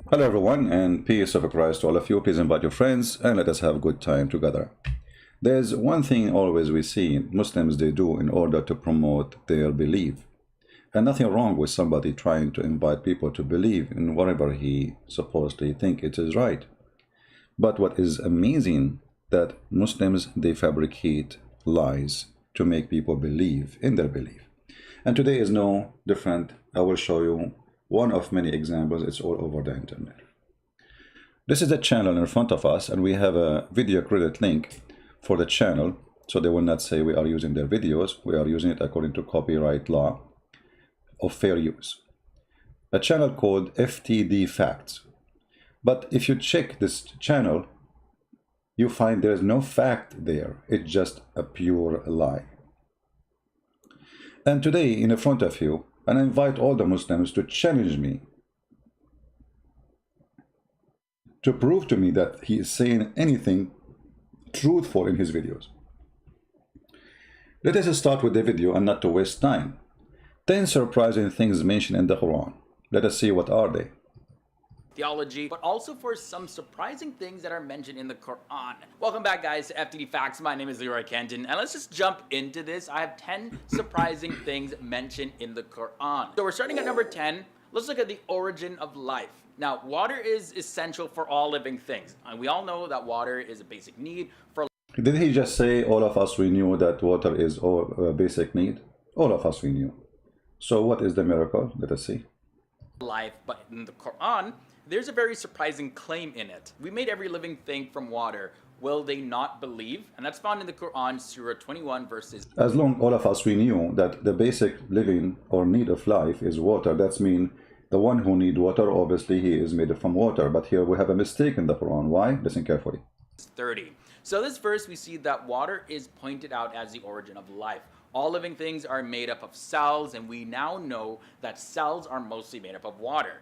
Hello everyone, and peace of Christ to all of you. Please invite your friends and let us have a good time together. There's one thing always we see Muslims they do in order to promote their belief. And nothing wrong with somebody trying to invite people to believe in whatever he supposedly think it is right. But what is amazing that Muslims they fabricate lies to make people believe in their belief. And today is no different. I will show you one of many examples. It's all over the internet. This is the channel in front of us, and we have a video credit link for the channel, so they will not say we are using their videos. We are using it according to copyright law of fair use. A channel called FTD Facts. But if you check this channel, you find there is no fact there. It's just a pure lie. And today, in front of you, and I invite all the Muslims to challenge me, to prove to me that he is saying anything truthful in his videos. Let us start with the video and not to waste time. 10 surprising things mentioned in the Quran. Let us see what are they. Theology, but also for some surprising things that are mentioned in the Quran. Welcome back, guys, to FTD Facts. My name is Leroy Kenton, and let's just jump into this. I have 10 surprising things mentioned in the Quran. So we're starting at number 10. Let's look at the origin of life. Now, water is essential for all living things, and we all know that water is a basic need for life. Did he just say all of us we knew that water is a basic need? All of us we knew. So what is the miracle? Let us see. But in the Quran, there's a very surprising claim in it. We made every living thing from water. Will they not believe? And that's found in the Quran, Surah 21, verses. As long all of us we knew that the basic living or need of life is water, that's mean the one who need water, obviously he is made from water. But here we have a mistake in the Quran. Why? Listen carefully. 30. So this verse, we see that water is pointed out as the origin of life. All living things are made up of cells, and we now know that cells are mostly made up of water.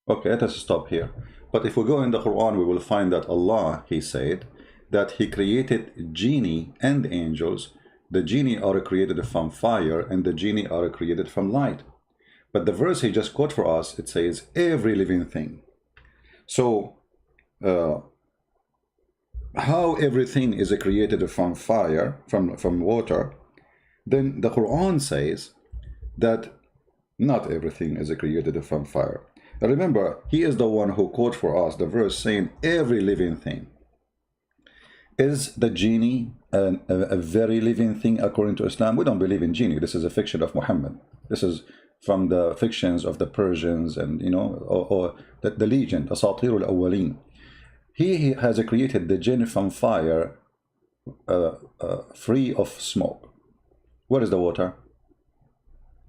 Okay, let us stop here. But if we go in the Quran, we will find that Allah, he said, that he created genie and angels. The genie are created from fire, and the genie are created from light. But the verse he just quote for us, it says, every living thing. So, how everything is created from fire, from water, then the Quran says that not everything is created from fire. Now remember, he is the one who quote for us the verse saying every living thing. Is the genie a very living thing according to Islam? We don't believe in genie. This is a fiction of Muhammad. This is from the fictions of the Persians and, you know, or the legend, Asatir al-Awwaleen. He has created the jinn from fire, free of smoke. Where is the water?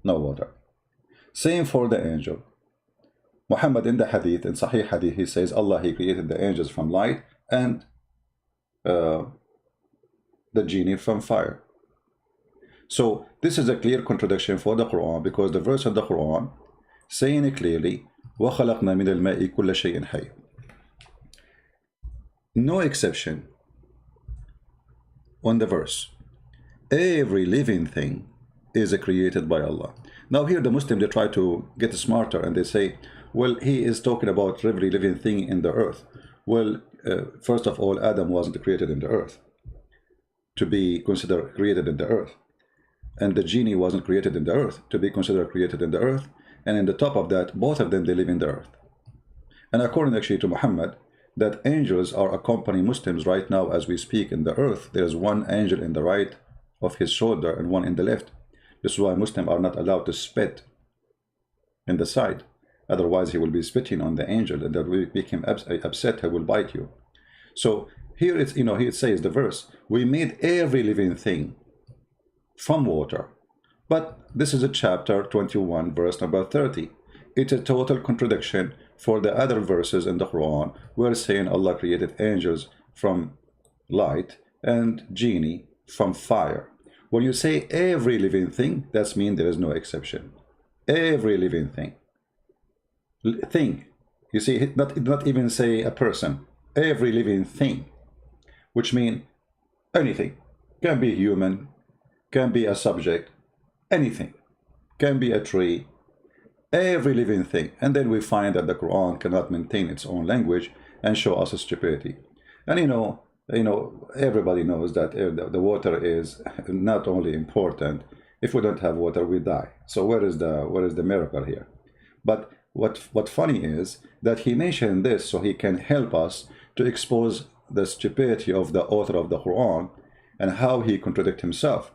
No water. Same for the angel. Muhammad in the hadith, in Sahih hadith, he says Allah, he created the angels from light and the genie from fire. So this is a clear contradiction for the Quran, because the verse of the Quran saying it clearly, وَخَلَقْنَا مِنَ الْمَاءِ كُلَّ شَيْءٍ حَيٍّ. No exception on the verse. Every living thing is created by Allah. Now here the Muslims, they try to get smarter and they say, well, he is talking about every living thing in the earth. Well, first of all, Adam wasn't created in the earth to be considered created in the earth. And the genie wasn't created in the earth to be considered created in the earth. And in the top of that, both of them, they live in the earth. And according actually to Muhammad, that angels are accompanying Muslims right now as we speak in the earth. There's one angel in the right of his shoulder and one in the left. This is why Muslims are not allowed to spit in the side. Otherwise, he will be spitting on the angel, and that will make him upset. He will bite you. So here it's, here it says the verse, we made every living thing from water. But this is a chapter 21, verse number 30. It's a total contradiction for the other verses in the Quran, where saying Allah created angels from light and genie from fire. When you say every living thing, that means there is no exception. Every living thing. Thing. You see, not even say a person. Every living thing. Which means anything. Can be human, can be a subject, anything. Can be a tree. every living thing. And then we find that the Quran cannot maintain its own language and show us stupidity. And everybody knows that the water is not only important. If we don't have water, we die. So where is the miracle here? But what funny is that he mentioned this so he can help us to expose the stupidity of the author of the Quran and how he contradicts himself.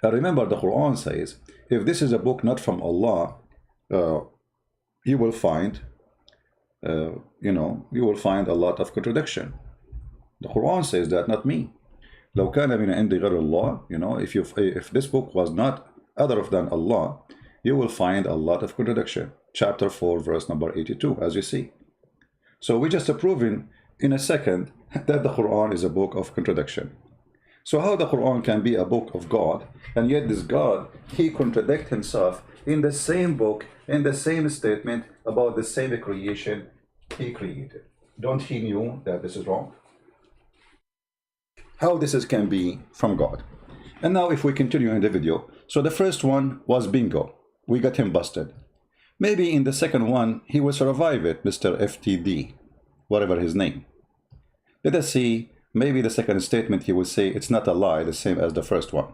And remember, the Quran says, if this is a book not from Allah, you will find, you will find a lot of contradiction. The Quran says that, not me. لو كان من عند غير الله, if this book was not other than Allah, you will find a lot of contradiction. Chapter 4, verse number 82, as you see. So we just proven in a second that the Quran is a book of contradiction. So how the Quran can be a book of God, and yet this God, he contradicts himself in the same book, in the same statement about the same creation he created? Don't he knew that this is wrong? How this can be from God? And now if we continue in the video, so the first one was bingo. We got him busted. Maybe in the second one, he will survive it, Mr. FTD, whatever his name. Let us see, maybe the second statement he will say it's not a lie, the same as the first one.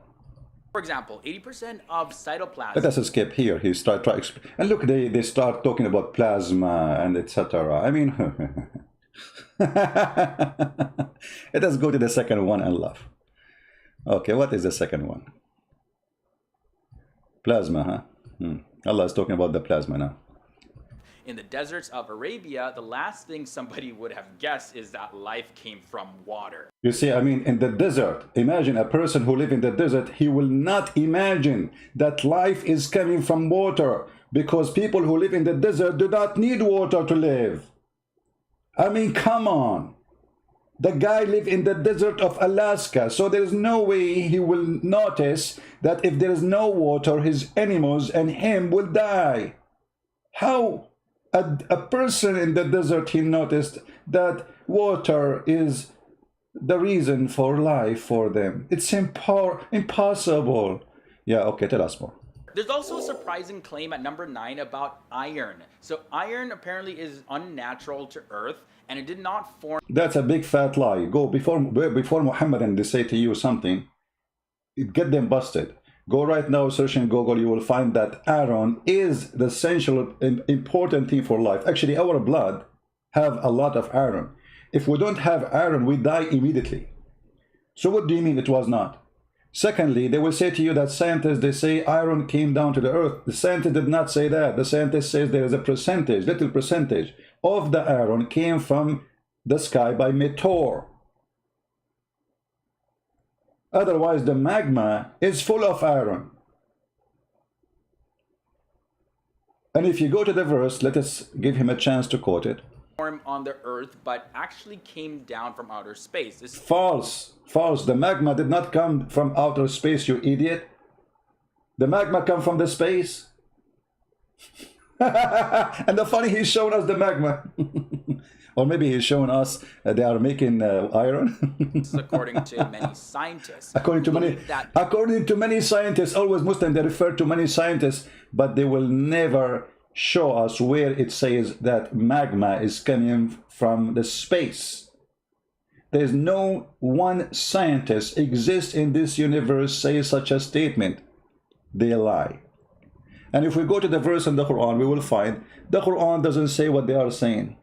For example, 80% of cytoplasm. Let us skip here. He start and look, they start talking about plasma and etc. I mean, let us go to the second one and laugh. Okay, what is the second one? Plasma, huh? Allah is talking about the plasma now. In the deserts of Arabia, the last thing somebody would have guessed is that life came from water. You see, I mean, in the desert, imagine a person who lives in the desert, he will not imagine that life is coming from water, because people who live in the desert do not need water to live. I mean, come on. The guy lives in the desert of Alaska, so there is no way he will notice that if there is no water, his animals and him will die. How? A person in the desert, he noticed that water is the reason for life for them. It's impossible. Yeah, okay, tell us more. There's also a surprising claim at number 9 about iron. So iron apparently is unnatural to Earth, and it did not form. That's a big fat lie. Go before Muhammad and they say to you something, get them busted. Go right now, search in Google, you will find that iron is the essential and important thing for life. Actually, our blood have a lot of iron. If we don't have iron, we die immediately. So what do you mean it was not? Secondly, they will say to you that scientists, they say iron came down to the earth. The scientist did not say that. The scientist says there is a percentage, little percentage of the iron came from the sky by meteor. Otherwise, the magma is full of iron. And if you go to the verse, let us give him a chance to quote it. Form on the earth, but actually came down from outer space. This False. False. The magma did not come from outer space, you idiot. The magma come from the space. And the funny, he's showing us the magma. Or maybe he's showing us they are making iron. is according to many scientists. According to many scientists, always Muslim, they refer to many scientists, but they will never show us where it says that magma is coming from the space. There is no one scientist exists in this universe says such a statement. They lie. And if we go to the verse in the Quran, we will find the Quran doesn't say what they are saying.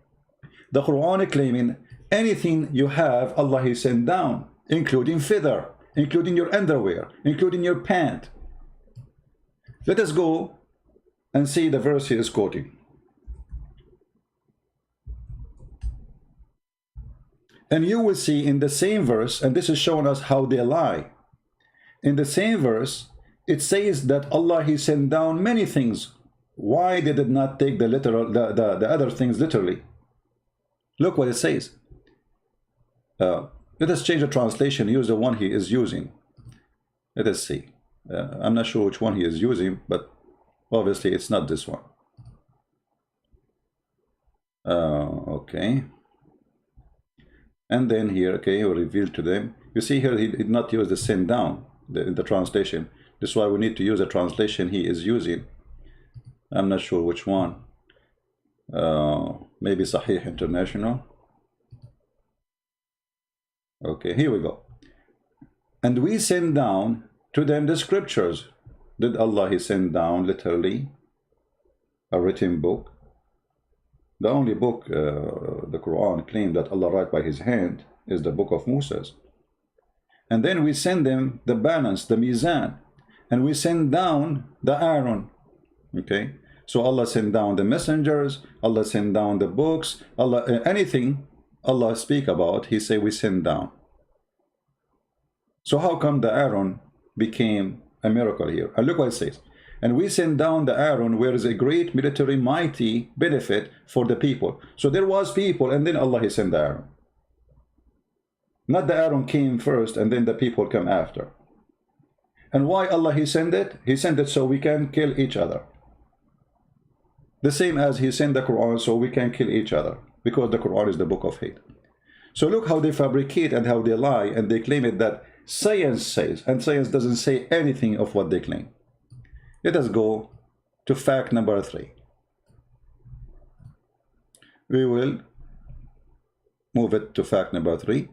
The Quran is claiming anything you have, Allah has sent down, including feather, including your underwear, including your pant. Let us go and see the verse he is quoting. And you will see in the same verse, and this is showing us how they lie. In the same verse, it says that Allah he sent down many things. Why they did not take the literal, the other things literally? Look what it says. Let us change the translation, use the one he is using. Let us see. I'm not sure which one he is using, but obviously it's not this one. Okay. And then here, okay, he will reveal to them. You see here, he did not use the send down in the translation. This is why we need to use a translation he is using. I'm not sure which one. Maybe Sahih International. Okay, here we go. And we send down to them the scriptures. Did Allah He send down literally a written book? The only book the Quran claimed that Allah wrote by His hand is the book of Moses. And then we send them the balance, the mizan, and we send down the Aaron. Okay, so Allah sent down the messengers, Allah sent down the books, Allah anything Allah speak about, He say we send down. So how come the Aaron became a miracle here? And look what it says. And we send down the Aaron, where is a great military mighty benefit for the people. So there was people, and then Allah He sent the Aaron. Not the Aaron came first, and then the people come after. And why Allah He sent it? He sent it so we can kill each other. The same as He sent the Quran so we can kill each other, because the Quran is the book of hate. So look how they fabricate and how they lie, and they claim it that science says, and science doesn't say anything of what they claim. Let us go to fact number 3. We will move it to fact number 3.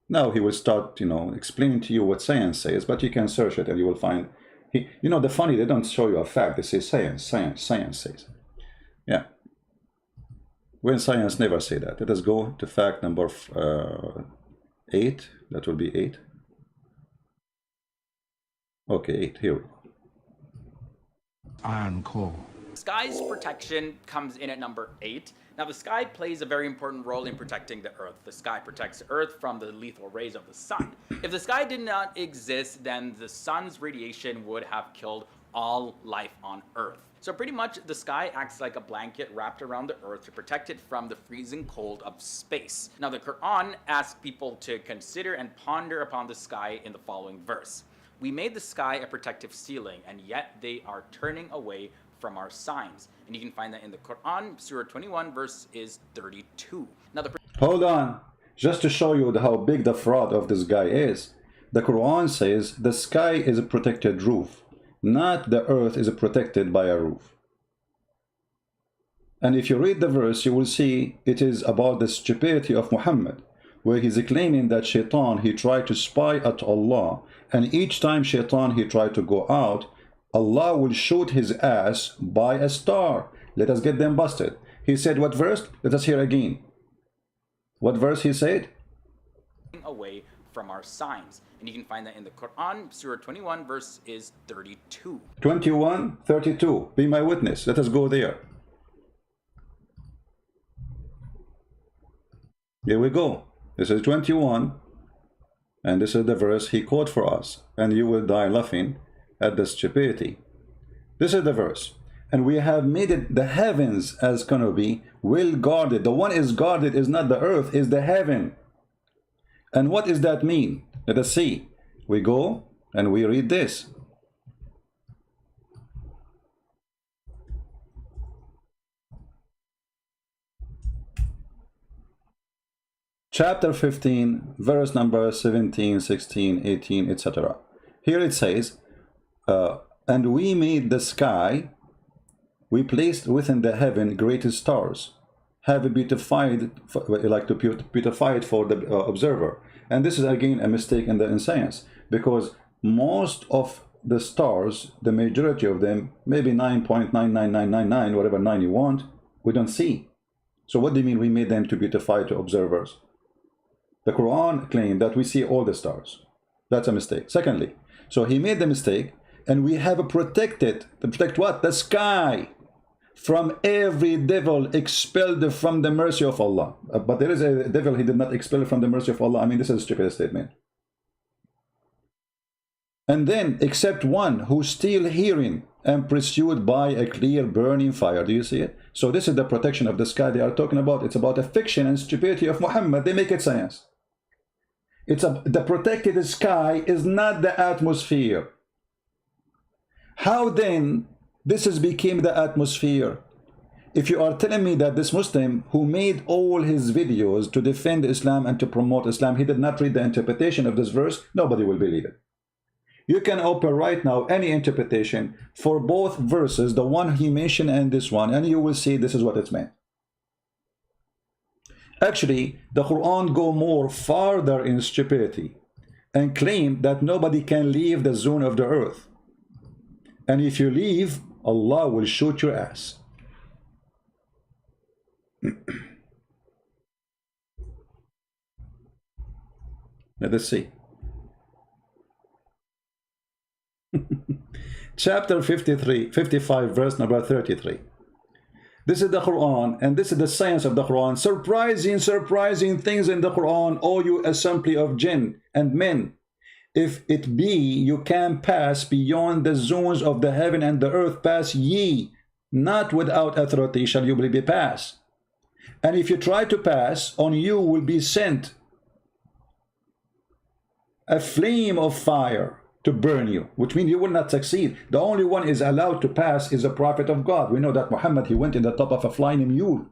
Now he will start, explaining to you what science says, but you can search it and you will find, the funny, they don't show you a fact, they say science says. Yeah. When science never say that. Let us go to fact number 8. That will be 8. Okay, 8, here we go. Iron core. Sky's protection comes in at number 8. Now, the sky plays a very important role in protecting the Earth. The sky protects the Earth from the lethal rays of the sun. If the sky did not exist, then the sun's radiation would have killed all life on Earth. So pretty much the sky acts like a blanket wrapped around the Earth to protect it from the freezing cold of space. Now, the Quran asks people to consider and ponder upon the sky in the following verse. We made the sky a protective ceiling, and yet they are turning away from our signs. And you can find that in the Quran, Surah 21, verse is 32. Now, hold on. Just to show you how big the fraud of this guy is, the Quran says the sky is a protected roof, not the earth is protected by a roof. And if you read the verse, you will see it is about the stupidity of Muhammad, where he's claiming that Shaitan, he tried to spy at Allah, and each time Shaitan, he tried to go out, Allah will shoot his ass by a star. Let us get them busted. He said what verse? Let us hear again. What verse he said? Away from our signs. And you can find that in the Quran, Surah 21, verse is 32. 21, 32. Be my witness. Let us go there. Here we go. This is 21. And this is the verse he quote for us. And you will die laughing at the stupidity. This is the verse. And we have made it the heavens as gonna be well guarded. The one is guarded is not the earth, is the heaven. And what does that mean? Let us see. We go and we read this. Chapter 15, verse number 17, 16, 18, etc. Here it says, and we made the sky, we placed within the heaven great stars, have beautified, like to beautify it for the observer. And this is again a mistake in science, because most of the stars, the majority of them, maybe 9.99999, whatever 9 you want, we don't see. So what do you mean we made them to beautify to observers? The Quran claimed that we see all the stars. That's a mistake. Secondly, so he made the mistake, and we have protected, to protect what? The sky from every devil expelled from the mercy of Allah. But there is a devil he did not expel from the mercy of Allah. I mean, this is a stupid statement. And then, except one who still hearing and pursued by a clear burning fire. Do you see it? So this is the protection of the sky they are talking about. It's about a fiction and stupidity of Muhammad. They make it science. The protected sky is not the atmosphere. How then this has become the atmosphere? If you are telling me that this Muslim who made all his videos to defend Islam and to promote Islam, he did not read the interpretation of this verse, nobody will believe it. You can open right now any interpretation for both verses, the one he mentioned and this one, and you will see this is what it's meant. Actually, the Quran go more farther in stupidity and claim that nobody can leave the zone of the earth. And if you leave, Allah will shoot your ass. Let us see. Chapter 55, verse number 33. This is the Quran, and this is the science of the Quran. Surprising things in the Quran, O you assembly of jinn and men. If it be you can pass beyond the zones of the heaven and the earth, pass ye, not without authority shall you be passed. And if you try to pass, on you will be sent a flame of fire to burn you, which means you will not succeed. The only one is allowed to pass is a prophet of God. We know that Muhammad, he went in the top of a flying mule.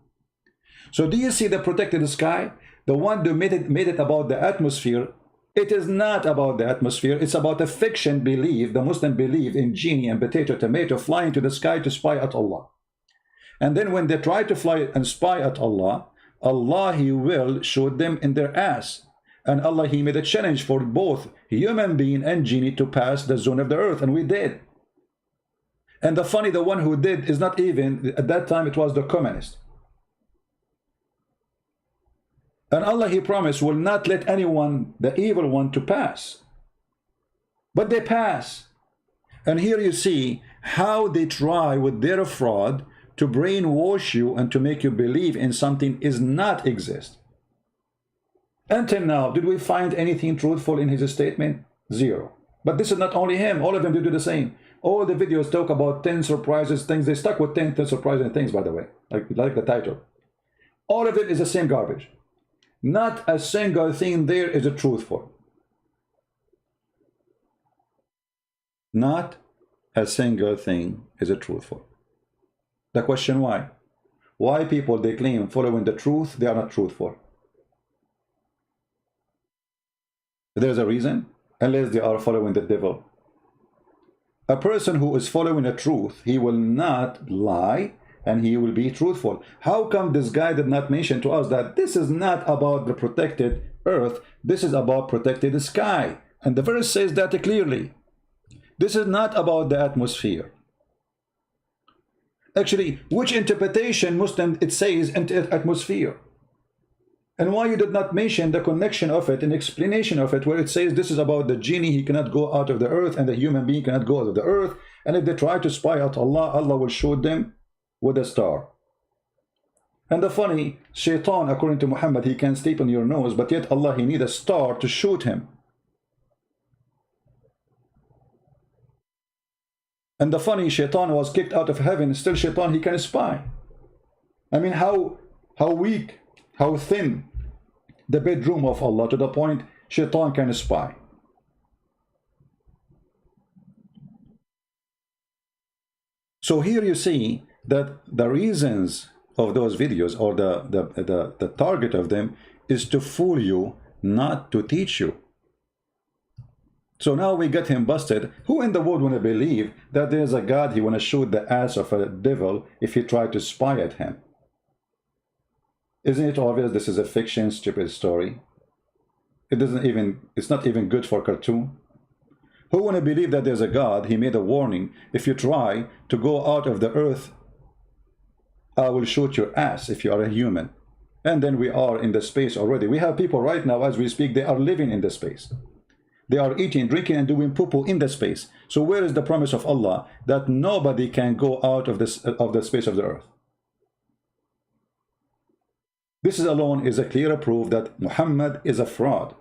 So do you see the protected sky? The one who made it about the atmosphere. It is not about the atmosphere. It's about a fiction belief. The Muslim believe in genie and potato tomato flying to the sky to spy at Allah. And then when they try to fly and spy at Allah, Allah, he will shoot them in their ass. And Allah, he made a challenge for both human being and genie to pass the zone of the earth, and we did. And the funny, the one who did is not even, at that time it was the communist. And Allah, he promised, will not let anyone, the evil one, to pass. But they pass. And here you see how they try with their fraud to brainwash you and to make you believe in something is not exist. Until now, did we find anything truthful in his statement? Zero. But this is not only him. All of them do the same. All the videos talk about 10 surprises things. They stuck with 10 surprising things, by the way, like the title. All of it is the same garbage. Not a single thing there is a truthful. Not a single thing is a truthful. The question why? Why people they claim following the truth, they are not truthful? There's a reason, unless they are following the devil. A person who is following the truth, he will not lie and he will be truthful. How come this guy did not mention to us that this is not about the protected earth, this is about protected sky? And the verse says that clearly. This is not about the atmosphere. Actually, which interpretation Muslim it says atmosphere? And why you did not mention the connection of it and explanation of it, where it says this is about the genie, he cannot go out of the earth, and the human being cannot go out of the earth, and if they try to spy at Allah, Allah will shoot them with a star. And the funny, Shaitan, according to Muhammad, he can sleep on your nose, but yet Allah, he need a star to shoot him. And the funny, Shaitan was kicked out of heaven, still Shaitan, he can spy. I mean, how weak, how thin the bedroom of Allah, to the point Shaitan can spy. So here you see that the reasons of those videos, or the target of them, is to fool you, not to teach you. So now we get him busted. Who in the world want to believe that there's a God, he want to shoot the ass of a devil if he tried to spy at him? Isn't it obvious this is a fiction, stupid story? It's not even good for cartoon. Who want to believe that there's a God, he made a warning, if you try to go out of the earth, I will shoot your ass if you are a human. And then we are in the space already. We have people right now, as we speak, they are living in the space. They are eating, drinking, and doing poo-poo in the space. So where is the promise of Allah that nobody can go out of the space of the earth? This alone is a clear proof that Muhammad is a fraud.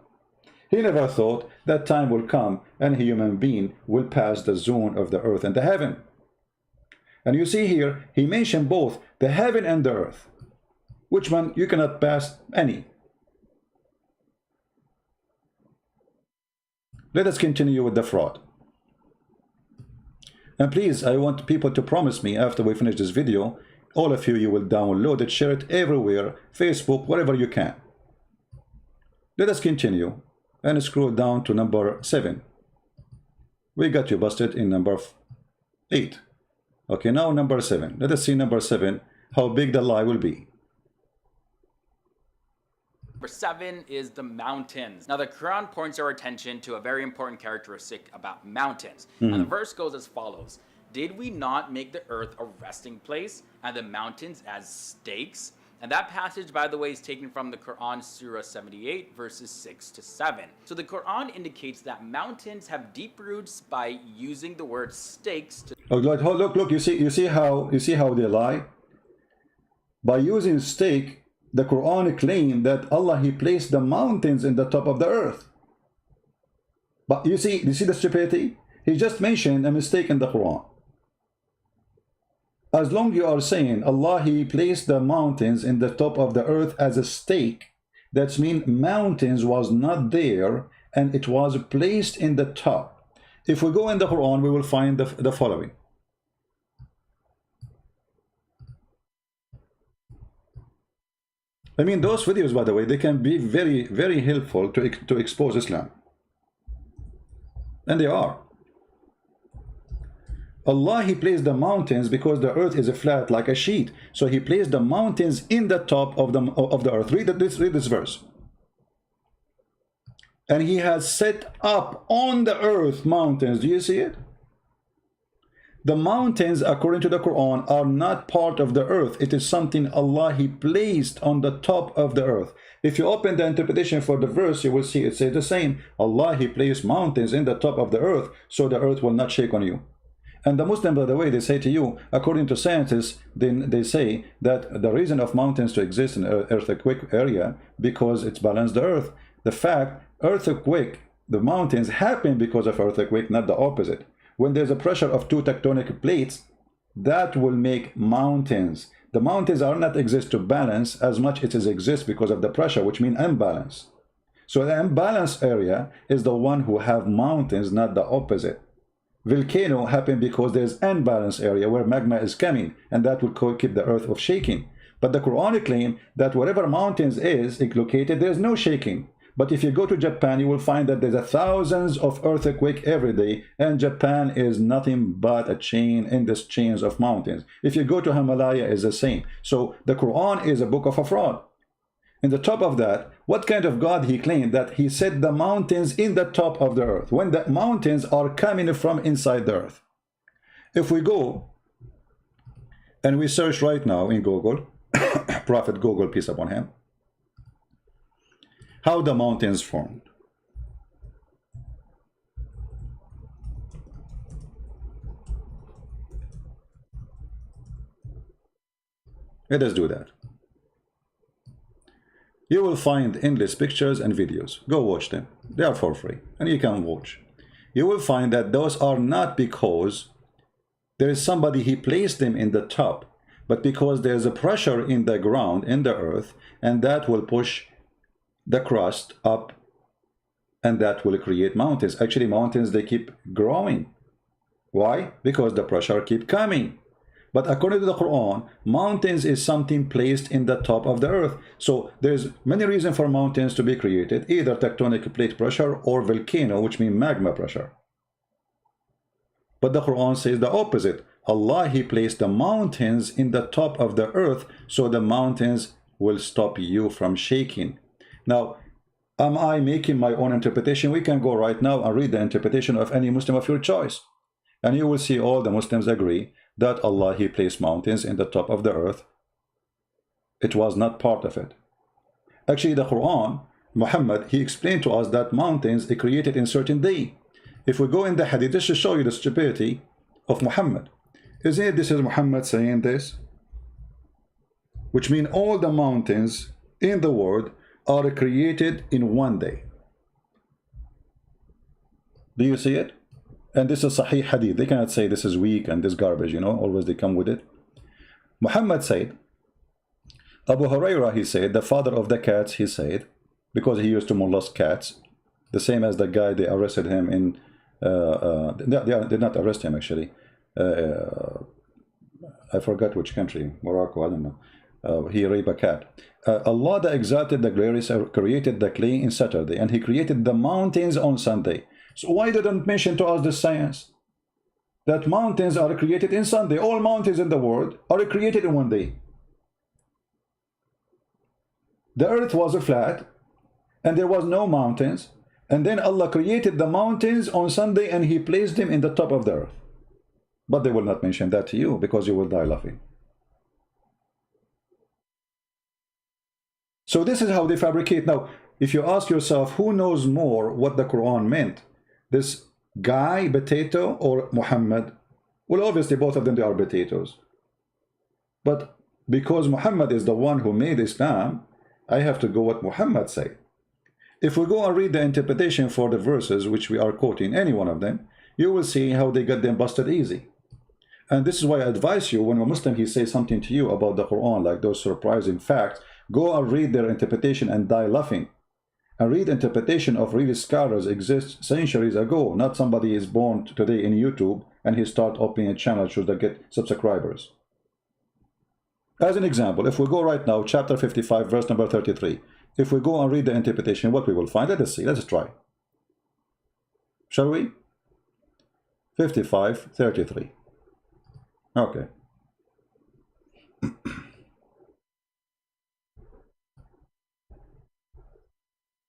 He never thought that time will come and a human being will pass the zone of the earth and the heaven. And you see here, he mentioned both the heaven and the earth. Which one you cannot pass any. Let us continue with the fraud. And please, I want people to promise me after we finish this video, all of you, you will download it, share it everywhere, Facebook, wherever you can. Let us continue and scroll down to number 7. We got you busted in number 8. Okay, now number 7. Let us see number 7, how big the lie will be. Number 7 is the mountains. Now, the Quran points our attention to a very important characteristic about mountains. And the verse goes as follows. Did we not make the earth a resting place and the mountains as stakes? And that passage, by the way, is taken from the Quran, Surah 78, verses 6 to 7. So the Quran indicates that mountains have deep roots by using the word stakes to... Oh, look, you see how they lie? By using stake, the Quran claimed that Allah, He placed the mountains in the top of the earth. But you see the stupidity? He just mentioned a mistake in the Quran. As long you are saying Allah, He placed the mountains in the top of the earth as a stake, that means mountains was not there and it was placed in the top. If we go in the Quran, we will find the following. I mean, those videos, by the way, they can be very, very helpful to expose Islam. And they are. Allah, He placed the mountains because the earth is flat like a sheet. So He placed the mountains in the top of the earth. Read this verse. And He has set up on the earth mountains. Do you see it? The mountains, according to the Quran, are not part of the earth. It is something Allah, He placed on the top of the earth. If you open the interpretation for the verse, you will see it says the same. Allah, He placed mountains in the top of the earth, so the earth will not shake on you. And the Muslim, by the way, they say to you, according to scientists, they say that the reason of mountains to exist in earthquake area, because it's balanced the earth. The fact, earthquake, the mountains happen because of earthquake, not the opposite. When there's a pressure of two tectonic plates, that will make mountains. The mountains are not exist to balance as much as it exists because of the pressure, which means imbalance. So the imbalanced area is the one who have mountains, not the opposite. Volcano happen because there's unbalanced area where magma is coming, and that will keep the earth of shaking. But the Quran claim that wherever mountains is located, there's no shaking. But if you go to Japan, you will find that there's thousands of earthquakes every day, and Japan is nothing but a chain in this chains of mountains. If you go to Himalaya, it's the same. So the Quran is a book of a fraud. In the top of that, what kind of God He claimed that He set the mountains in the top of the earth, when the mountains are coming from inside the earth? If we go and we search right now in Google, Prophet Google, peace upon him, how the mountains formed. Let us do that. You will find endless pictures and videos. Go watch them. They are for free, and you can watch. You will find that those are not because there is somebody He placed them in the top, but because there's a pressure in the ground, in the earth, and that will push the crust up, and that will create mountains. Actually, mountains, they keep growing. Why? Because the pressure keep coming. But according to the Quran, mountains is something placed in the top of the earth. So there's many reasons for mountains to be created, either tectonic plate pressure or volcano, which means magma pressure. But the Quran says the opposite. Allah, He placed the mountains in the top of the earth, so the mountains will stop you from shaking. Now, am I making my own interpretation? We can go right now and read the interpretation of any Muslim of your choice. And you will see all the Muslims agree that Allah, He placed mountains in the top of the earth. It was not part of it. Actually, the Quran, Muhammad, he explained to us that mountains are created in certain day. If we go in the hadith, this should show you the stupidity of Muhammad. Isn't it this is Muhammad saying this? Which means all the mountains in the world are created in one day. Do you see it? And this is Sahih Hadith. They cannot say this is weak and this garbage, you know, always they come with it. Muhammad said, Abu Hurairah, he said, the father of the cats, he said, because he used to molest cats, the same as the guy, they arrested him in, they did not arrest him actually. I forgot which country, Morocco, I don't know. He raped a cat. Allah the Exalted, the Glorious, created the clay in Saturday, and He created the mountains on Sunday. So why didn't mention to us the science? That mountains are created in Sunday. All mountains in the world are created in one day. The earth was flat and there was no mountains, and then Allah created the mountains on Sunday and he placed them in the top of the earth. But they will not mention that to you because you will die laughing. So this is how they fabricate. Now, if you ask yourself who knows more what the Quran meant, this guy, potato, or Muhammad? Well, obviously both of them, they are potatoes. But because Muhammad is the one who made Islam, I have to go what Muhammad said. If we go and read the interpretation for the verses which we are quoting, any one of them, you will see how they got them busted easy. And this is why I advise you, when a Muslim he says something to you about the Quran, like those surprising facts, go and read their interpretation and die laughing. And read interpretation of real scholars exist centuries ago. Not somebody is born today in YouTube and he start opening a channel to get subscribers. As an example, if we go right now, chapter 55, verse number 33. If we go and read the interpretation, what we will find, let us see, let's try. Shall we? 55, 33. Okay.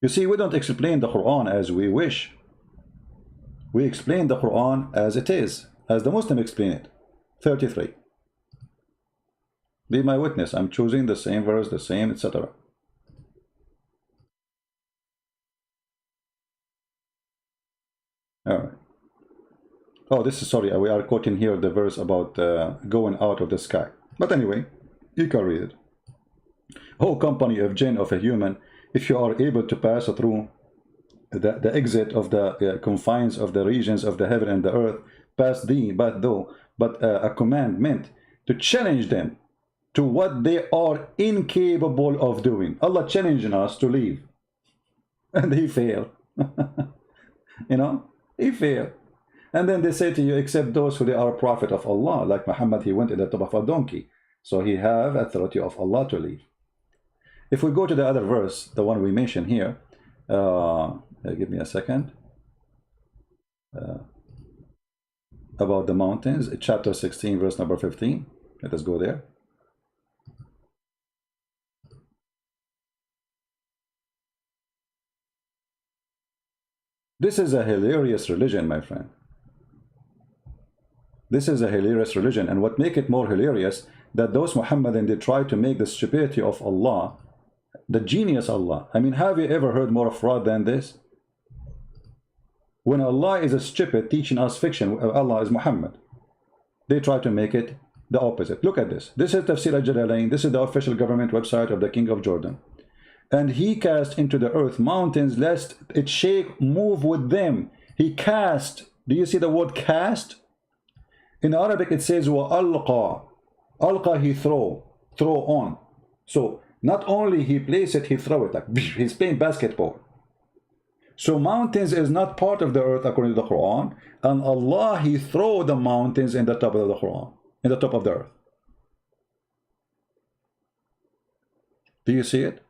You see, we don't explain the Quran as we wish. We explain the Quran as it is, as the Muslim explain it. 33. Be my witness, I'm choosing the same verse, the same, etc. All right. Oh, this is, sorry, we are quoting here the verse about going out of the sky. But anyway, you can read it. Oh, company of jinn, of a human, if you are able to pass through the exit of the confines of the regions of the heaven and the earth, pass thee, but a commandment to challenge them to what they are incapable of doing. Allah challenging us to leave. And he failed. You know, he failed. And then they say to you, except those who they are a prophet of Allah, like Muhammad, he went in the top of a donkey. So he have authority of Allah to leave. If we go to the other verse, the one we mentioned here, give me a second, about the mountains, chapter 16, verse number 15. Let us go there. This is a hilarious religion, my friend. This is a hilarious religion, and what make it more hilarious, that those Muhammadan, they try to make the stupidity of Allah the genius Allah. I mean, have you ever heard more fraud than this? When Allah is a stupid teaching us fiction, Allah is Muhammad, they try to make it the opposite. Look at this. This is Tafsir al-Jalalain. This is the official government website of the King of Jordan. And he cast into the earth mountains lest it shake, move with them. He cast. Do you see the word cast? In Arabic it says وَأَلْقَى. Alqa, he throw on. So not only he place it, he throw it, like he's playing basketball. So mountains is not part of the earth according to the Quran, and Allah, he throw the mountains in the top of the Quran, in the top of the earth. Do you see it?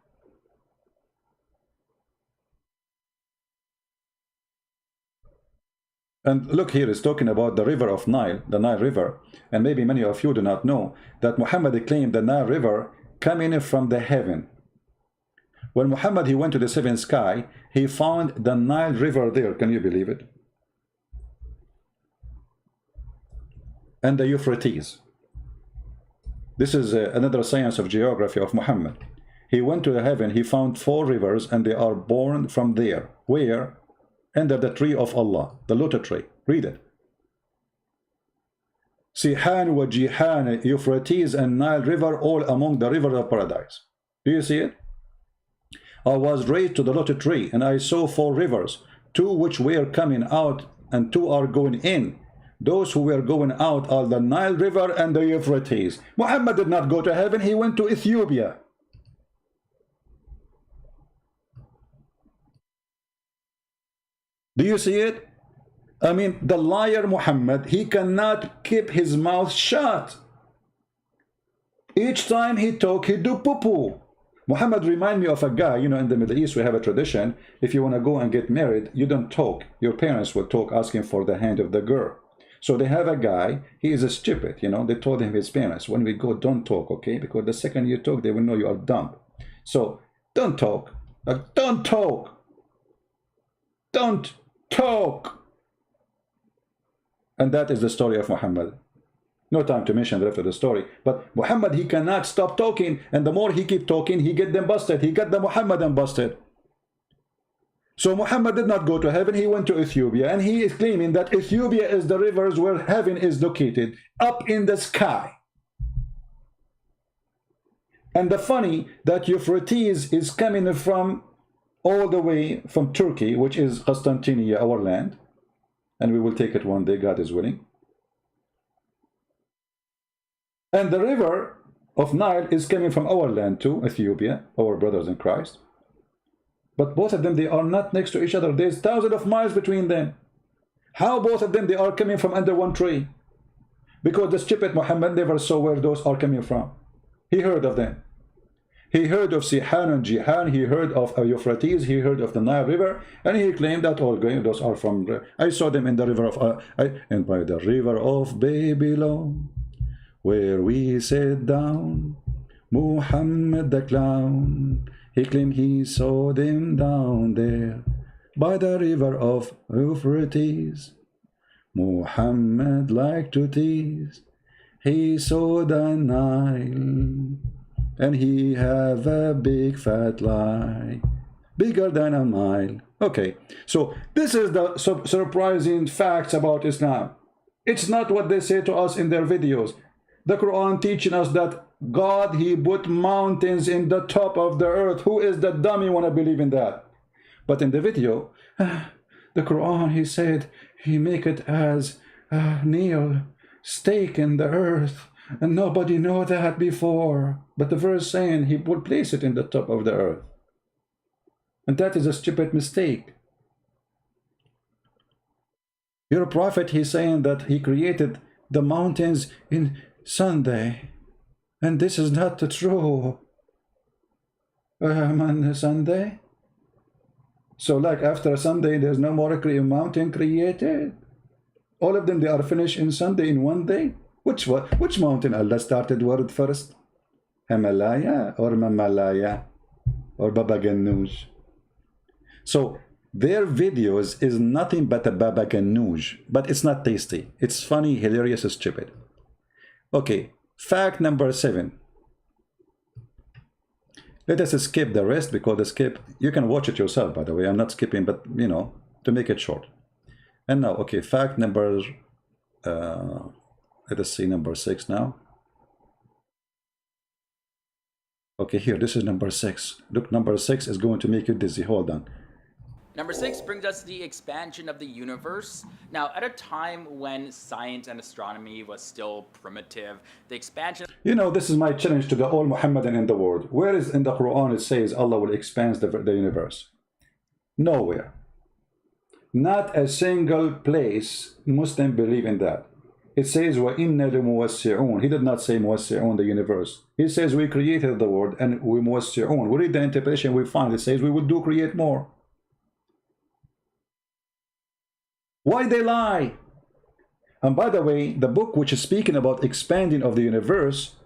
And look here, it's talking about the river of Nile, the Nile River. And maybe many of you do not know that Muhammad claimed the Nile River coming from the heaven. When Muhammad, he went to the seventh sky, he found the Nile River there. Can you believe it? And the Euphrates. This is another science of geography of Muhammad. He went to the heaven, he found 4 rivers, and they are born from there. Where? Under the tree of Allah, the lotus tree. Read it. Sihan wa Jihan, Euphrates and Nile River, all among the rivers of paradise. Do you see it? I was raised to the lotus tree, and I saw 4 rivers, 2 which were coming out, and 2 are going in. Those who were going out are the Nile River and the Euphrates. Muhammad did not go to heaven, he went to Ethiopia. Do you see it? I mean, the liar Muhammad, he cannot keep his mouth shut. Each time he talk, he do poo-poo. Muhammad remind me of a guy, you know, in the Middle East we have a tradition, if you want to go and get married, you don't talk. Your parents will talk asking for the hand of the girl. So they have a guy, he is a stupid, you know, they told him, his parents, when we go, don't talk, okay? Because the second you talk, they will know you are dumb. So don't talk, don't talk, don't talk. And that is the story of Muhammad. No time to mention the rest of the story. But Muhammad, he cannot stop talking. And the more he keep talking, he get them busted. He got the Muhammadan busted. So Muhammad did not go to heaven. He went to Ethiopia. And he is claiming that Ethiopia is the rivers where heaven is located, up in the sky. And the funny that Euphrates is coming from all the way from Turkey, which is Constantinople, our land. And we will take it one day, God is willing. And the river of Nile is coming from our land too, Ethiopia, our brothers in Christ. But both of them, they are not next to each other. There's thousands of miles between them. How both of them, they are coming from under one tree? Because the stupid Muhammad never saw where those are coming from. He heard of them. He heard of Sihan and Jihan. He heard of Euphrates. He heard of the Nile River. And he claimed that all those are from... I saw them in the river of... and by the river of Babylon, where we sat down, Muhammad the clown, he claimed he saw them down there by the river of Euphrates. Muhammad liked to tease. He saw the Nile, and he have a big fat lie, bigger than a mile. Okay, so this is the surprising facts about Islam. It's not what they say to us in their videos. The Quran teaching us that God, he put mountains in the top of the earth. Who is the dummy want to believe in that? But in the video, the Quran, he said, he make it as a nail stake in the earth. And nobody know that before. But the verse saying he will place it in the top of the earth. And that is a stupid mistake. Your prophet, he's saying that he created the mountains in Sunday, and this is not true. On Sunday, so like after Sunday, there's no more mountain created. All of them, they are finished in Sunday in one day. Which mountain Allah started word first? Himalaya or Mamalaya or Baba Ganoush? So their videos is nothing but a Baba Ganoush, but it's not tasty. It's funny, hilarious, stupid. Okay, fact number 7. Let us skip the rest because the skip, you can watch it yourself, by the way. I'm not skipping, but you know, to make it short. And now, okay, fact number, let us see number 6 now. Okay, here, this is number 6. Look, number 6 is going to make you dizzy. Hold on. Number 6 brings us the expansion of the universe. Now, at a time when science and astronomy was still primitive, the expansion... You know, this is my challenge to the all Muhammadan in the world. Where is in the Quran it says Allah will expand the universe? Nowhere. Not a single place Muslim believe in that. It says, وَإِنَّ لِمُوَسِّعُونَ. He did not say muwassi'un, the universe. He says we created the world and we muwassi'un. We read the interpretation, we find it says we will do create more. Why they lie? And by the way, the book which is speaking about expanding of the universe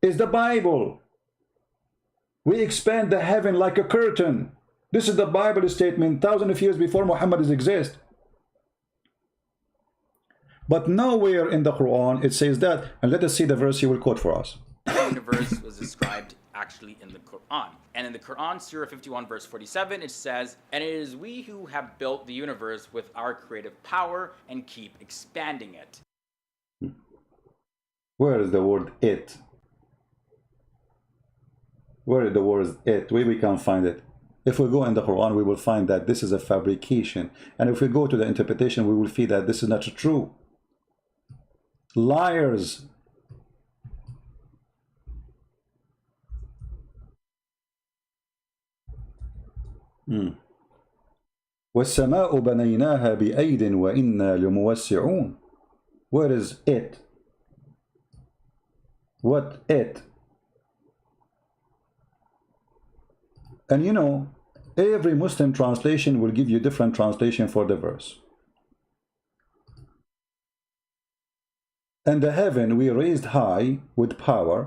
is the Bible. We expand the heaven like a curtain. This is the Bible statement thousands of years before Muhammad exists. But nowhere in the Quran it says that. And let us see the verse he will quote for us. The universe was described actually in the Quran. And in the Quran, Surah 51, verse 47, it says, "And it is we who have built the universe with our creative power and keep expanding it." Where is the word it? Where is the word it? Where we can't find it. If we go in the Quran, we will find that this is a fabrication. And if we go to the interpretation, we will see that this is not true. Liars. وَالسَّمَاءُ بَنَيْنَاهَا بِأَيْدٍ وَإِنَّا لَمُوَسِّعُونَ. Where is it? What it? And you know, every Muslim translation will give you different translation for the verse. And the heaven we raised high with power,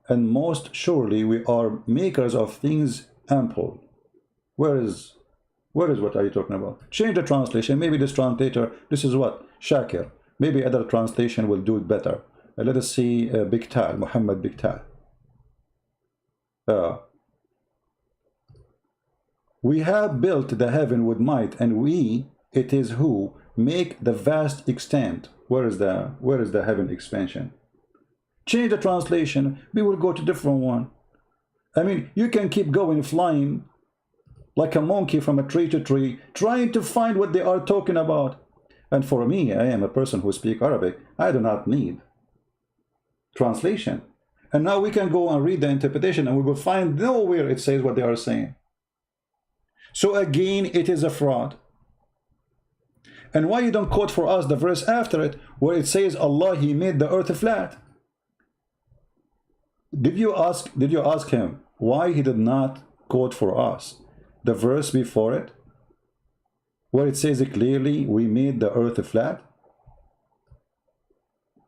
and most surely we are makers of things ample. Where is what are you talking about? Change the translation. Maybe this translator, this is what? Shakir. Maybe other translation will do it better. Let us see Biktal, Muhammad Biktal. We have built the heaven with might, and we, it is who, make the vast extent. Where is the heaven expansion? Change the translation. We will go to different one. I mean, you can keep going, flying like a monkey from a tree to tree, trying to find what they are talking about. And for me, I am a person who speaks Arabic. I do not need translation. And now we can go and read the interpretation, and we will find nowhere it says what they are saying. So again, it is a fraud. And why you don't quote for us the verse after it, where it says Allah, He made the earth flat? Did you ask him why he did not quote for us the verse before it, where it says clearly, we made the earth flat?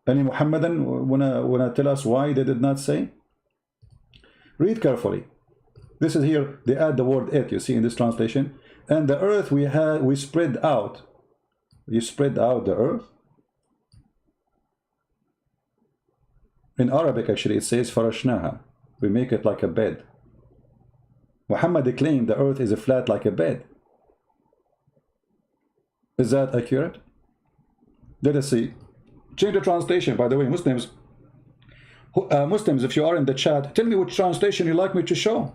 Any Muhammadan wanna tell us why they did not say? Read carefully. This is here, they add the word it, you see in this translation. And the earth we spread out. You spread out the earth. In Arabic, actually, it says farashnaha. We make it like a bed. Muhammad claimed the earth is a flat like a bed. Is that accurate? Let us see. Change the translation, by the way, Muslims. Muslims, if you are in the chat, tell me which translation you like me to show.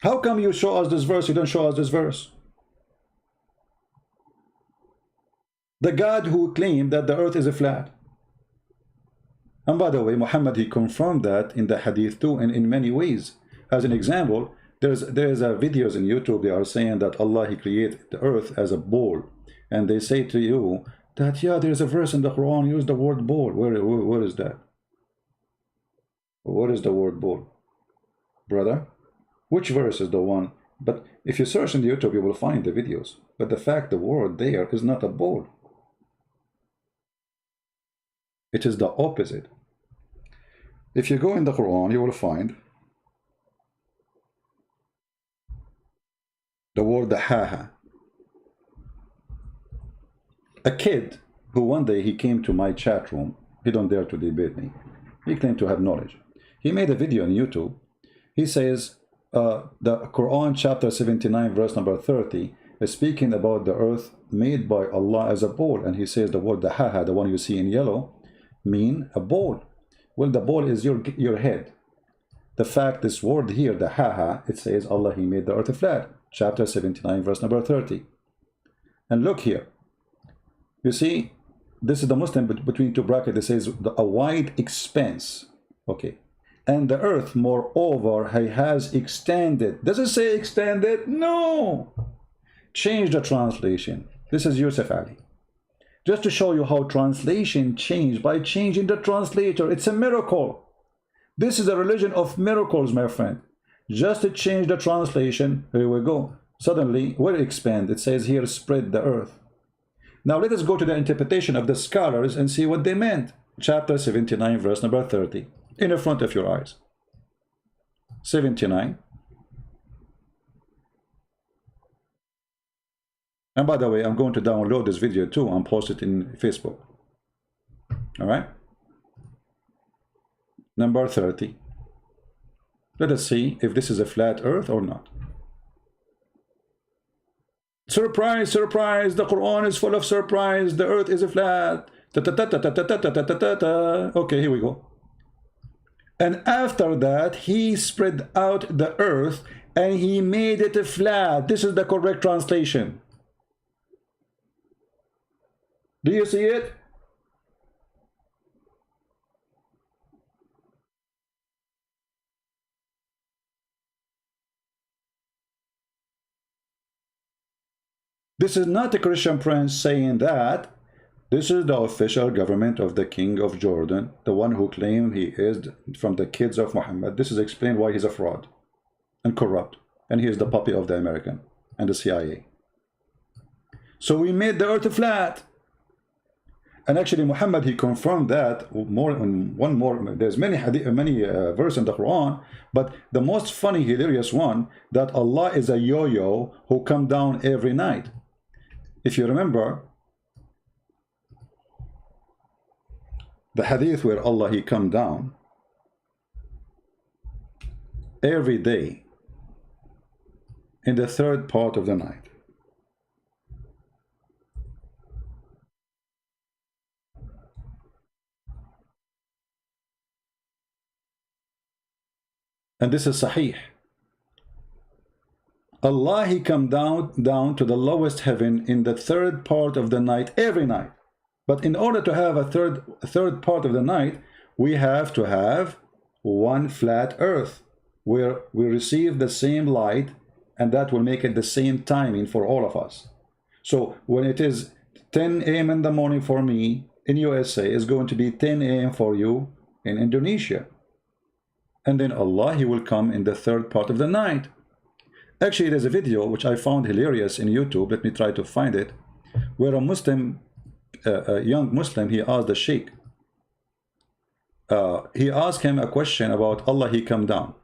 How come you show us this verse, you don't show us this verse? The God who claimed that the earth is a flat. And by the way, Muhammad, he confirmed that in the hadith too, and in many ways. As an example, there's videos in YouTube, they are saying that Allah, He created the earth as a ball. And they say to you that, yeah, there's a verse in the Quran, use the word ball. Where is that? What is the word ball? Brother? Which verse is the one? But if you search in YouTube, you will find the videos. But the fact the word there is not a ball. It is the opposite. If you go in the Quran, you will find the word haha. A kid who one day he came to my chat room, he don't dare to debate me. He claimed to have knowledge. He made a video on YouTube. He says the Quran chapter 79 verse number 30 is speaking about the earth made by Allah as a ball, and he says the word haha, the one you see in yellow, mean a ball. Well, the ball is your head. The fact this word here, the haha, it says Allah, He made the earth flat. Chapter 79 verse number 30. And look here. You see, this is the Muslim between two brackets. It says a wide expanse. Okay. And the earth, moreover, He has extended. Does it say extended? No. Change the translation. This is Yusuf Ali. Just to show you how translation changed by changing the translator. It's a miracle. This is a religion of miracles, my friend. Just to change the translation, here we go. Suddenly, where expand? It says here, spread the earth. Now let us go to the interpretation of the scholars and see what they meant. Chapter 79, verse number 30. In the front of your eyes. 79. And by the way, I'm going to download this video too and post it in Facebook. All right. Number 30. Let us see if this is a flat earth or not. Surprise, surprise, the Quran is full of surprise. The earth is a flat. Okay, here we go. And after that, He spread out the earth and He made it flat. This is the correct translation. Do you see it? This is not a Christian prince saying that. This is the official government of the king of Jordan, the one who claimed he is from the kids of Muhammad. This is explained why he's a fraud and corrupt, and he is the puppy of the American and the CIA. So we made the earth flat. And actually Muhammad, he confirmed that more on one more. There's many verses in the Quran, but the most funny, hilarious one, that Allah is a yo-yo who come down every night. If you remember the hadith where Allah, he come down every day in the third part of the night. And this is Sahih. Allah, he come down to the lowest heaven in the third part of the night every night. But in order to have a third part of the night, we have to have one flat earth where we receive the same light, and that will make it the same timing for all of us. So when it is 10 a.m. in the morning for me in USA, it's going to be 10 a.m. for you in Indonesia. And then Allah, he will come in the third part of the night. Actually, there's a video which I found hilarious in YouTube. Let me try to find it, where a Muslim, a young Muslim, he asked the Sheikh. He asked him a question about Allah, he come down.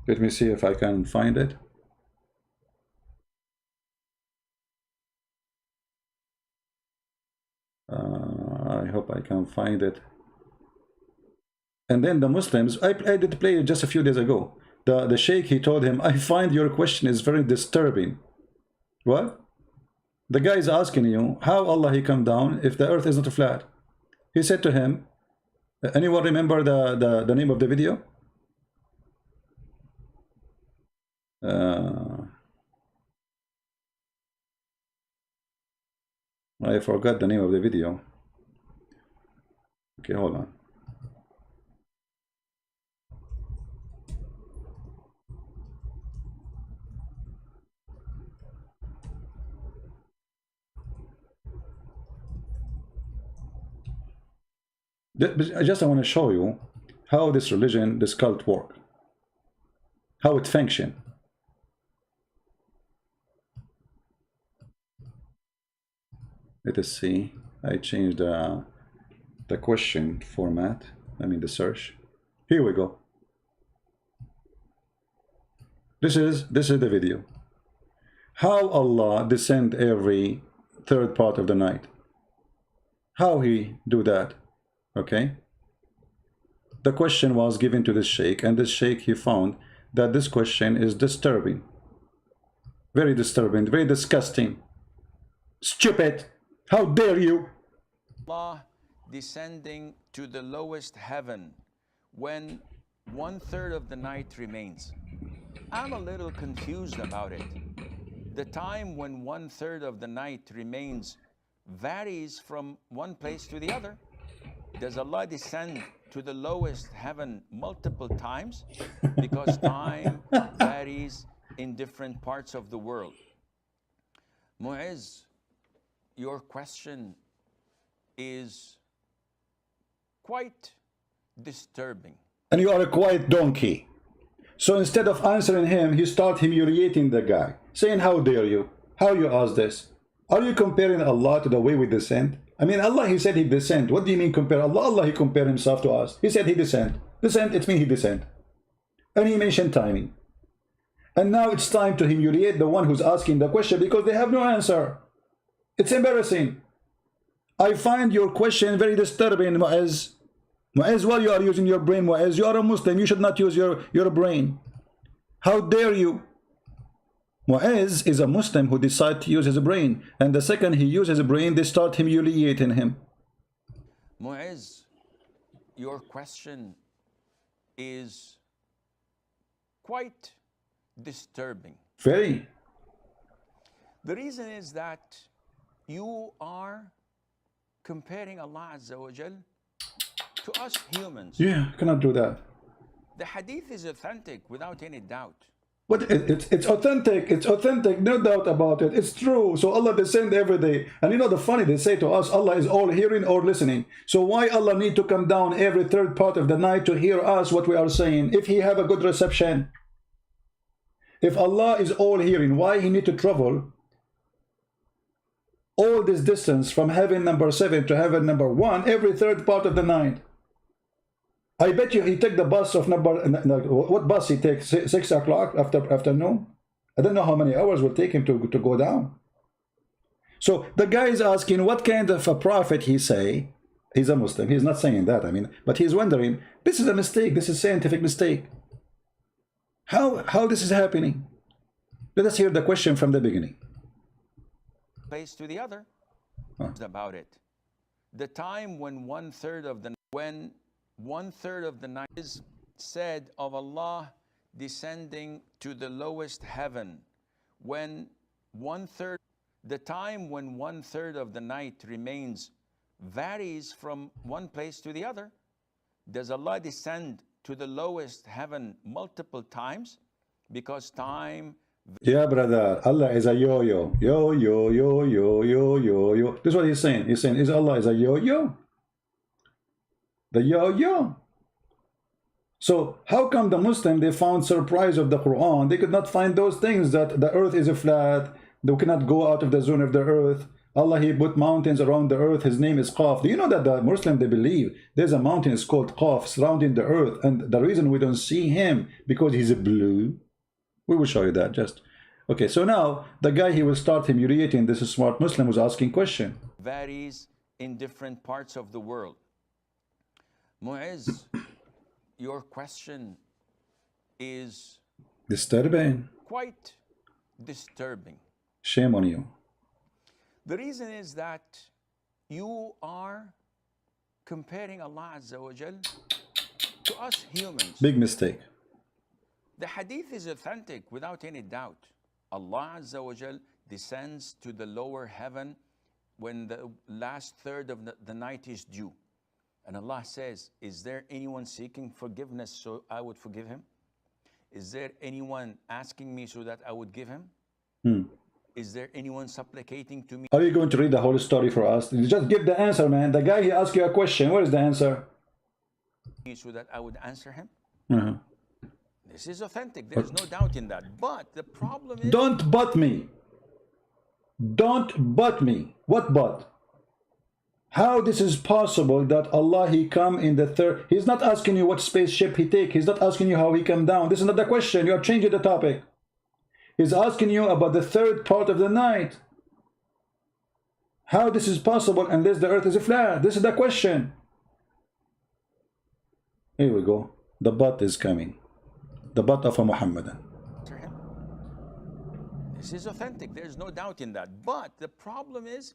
Let me see if I can find it. I hope I can find it. And then the Muslims, I did play it just a few days ago. The Sheikh, he told him, I find your question is very disturbing. What? The guy is asking you, how Allah, he come down if the earth is not flat? He said to him, anyone remember the name of the video? I forgot the name of the video. Okay, hold on. I want to show you how this religion, this cult work, how it function. Let us see. I changed the question format. I mean the search. Here we go. This is the video. How Allah descend every third part of the night. How he do that? Okay. The question was given to this sheikh, and this sheikh, he found that this question is disturbing. Very disturbing, very disgusting. Stupid. How dare you? Allah descending to the lowest heaven when 1/3 of the night remains. I'm a little confused about it. The time when 1/3 of the night remains varies from one place to the other. Does Allah descend to the lowest heaven multiple times? Because time varies in different parts of the world. Mu'izz, your question is quite disturbing. And you are a quiet donkey. So instead of answering him, you start humiliating the guy, saying, how dare you? How you ask this? Are you comparing Allah to the way we descend? I mean, Allah, he said he descend. What do you mean compare Allah? Allah, he compared himself to us. He said he descend. Descend, it means he descend. And he mentioned timing. And now it's time to humiliate the one who's asking the question because they have no answer. It's embarrassing. I find your question very disturbing, Mu'izz. Mu'izz, while you are using your brain, Mu'izz, you are a Muslim. You should not use your brain. How dare you? Mu'izz is a Muslim who decides to use his brain. And the second he uses his brain, they start humiliating him. Mu'izz, your question is quite disturbing. comparing Allah Azza wa Jal to us humans. Yeah, cannot do that. The hadith is authentic without any doubt. But it's authentic. It's authentic, no doubt about it. It's true. So Allah descend every day. And you know the funny, they say to us, Allah is all hearing or listening. So why Allah need to come down every third part of the night to hear us what we are saying? If he have a good reception. If Allah is all hearing, why he need to travel all this distance from heaven number 7 to heaven number 1 every third part of the night? I bet you he take the bus of number, what bus he takes, 6 o'clock afternoon? I don't know how many hours will take him to go down. So the guy is asking what kind of a prophet he say. He's a Muslim, he's not saying that, I mean, but he's wondering, this is a mistake, this is a scientific mistake. How this is happening? Let us hear the question from the beginning. Place to the other about it. The time when one third of the night is said of Allah descending to the lowest heaven, the time when one third of the night remains varies from one place to the other. Does Allah descend to the lowest heaven multiple times? Because time... Yeah, brother, Allah is a yo-yo. Yo-yo, yo-yo, yo-yo, yo. This is what he's saying. He's saying, is Allah is a yo-yo? The yo-yo. So how come the Muslim, they found surprise of the Quran? They could not find those things, that the earth is a flat. They cannot go out of the zone of the earth. Allah, he put mountains around the earth. His name is Qaf. Do you know that the Muslim, they believe there's a mountain is called Qaf surrounding the earth, and the reason we don't see him because he's blue. We will show you that just. Okay, so now the guy, he will start humiliating this smart Muslim who's asking question. Varies in different parts of the world. Mu'izz, your question is Disturbing. quite disturbing. Shame on you. The reason is that you are comparing Allah Azza wa Jal to us humans. Big mistake. The hadith is authentic without any doubt. Allah Azza wa Jal descends to the lower heaven when the last third of the night is due. And Allah says, is there anyone seeking forgiveness so I would forgive him? Is there anyone asking me so that I would give him? Is there anyone supplicating to me? Are you going to read the whole story for us? You just give the answer, man. The guy, he asked you a question. Where is the answer? So that I would answer him? Uh-huh. This is authentic. There's no doubt in that. But the problem is... Don't but me. Don't but me. What but? How this is possible that Allah, he come in the third... He's not asking you what spaceship he take. He's not asking you how he come down. This is not the question. You are changing the topic. He's asking you about the third part of the night. How this is possible unless the earth is flat? This is the question. Here we go. The but is coming. The but of a Muhammadan. This is authentic. There's no doubt in that. But the problem is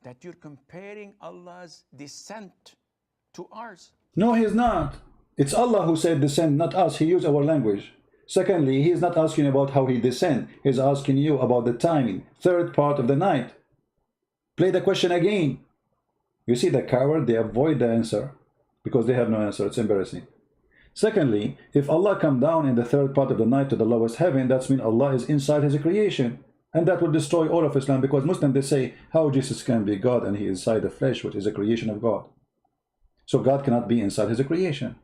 that you're comparing Allah's descent to ours. No, he's not. It's Allah who said descend, not us. He used our language. Secondly, he is not asking about how he descend. He's asking you about the timing. Third part of the night. Play the question again. You see the coward, they avoid the answer because they have no answer. It's embarrassing. Secondly, if Allah come down in the third part of the night to the lowest heaven, that means Allah is inside his creation. And that will destroy all of Islam, because Muslims, they say how Jesus can be God and he is inside the flesh, which is a creation of God. So God cannot be inside his creation.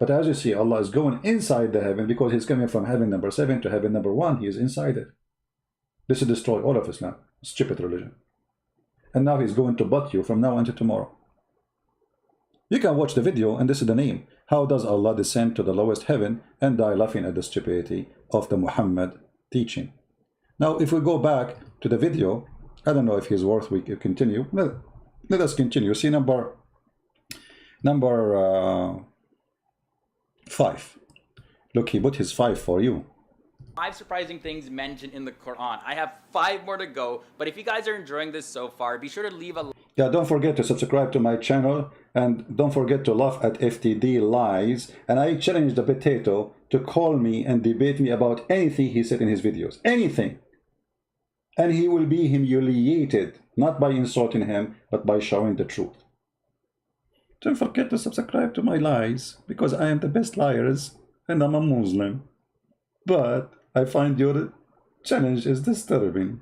But as you see, Allah is going inside the heaven because he's coming from heaven number 7 to heaven number 1. He is inside it. This will destroy all of Islam. Stupid religion. And now he's going to butt you from now until tomorrow. You can watch the video, and this is the name. How does Allah descend to the lowest heaven and die laughing at the stupidity of the Muhammad teaching? Now, if we go back to the video, I don't know if he's worth we continue. Well, let us continue. See number 5. Look, he put his 5 for you. 5 surprising things mentioned in the Quran. I have 5 more to go, but if you guys are enjoying this so far, be sure to leave a... Yeah, don't forget to subscribe to my channel, and don't forget to laugh at FTD lies. And I challenge the potato to call me and debate me about anything he said in his videos. Anything. And he will be humiliated. not by insulting him, but by showing the truth. Don't forget to subscribe to my lies, because I am the best liars, and I'm a Muslim. But I find your challenge is disturbing.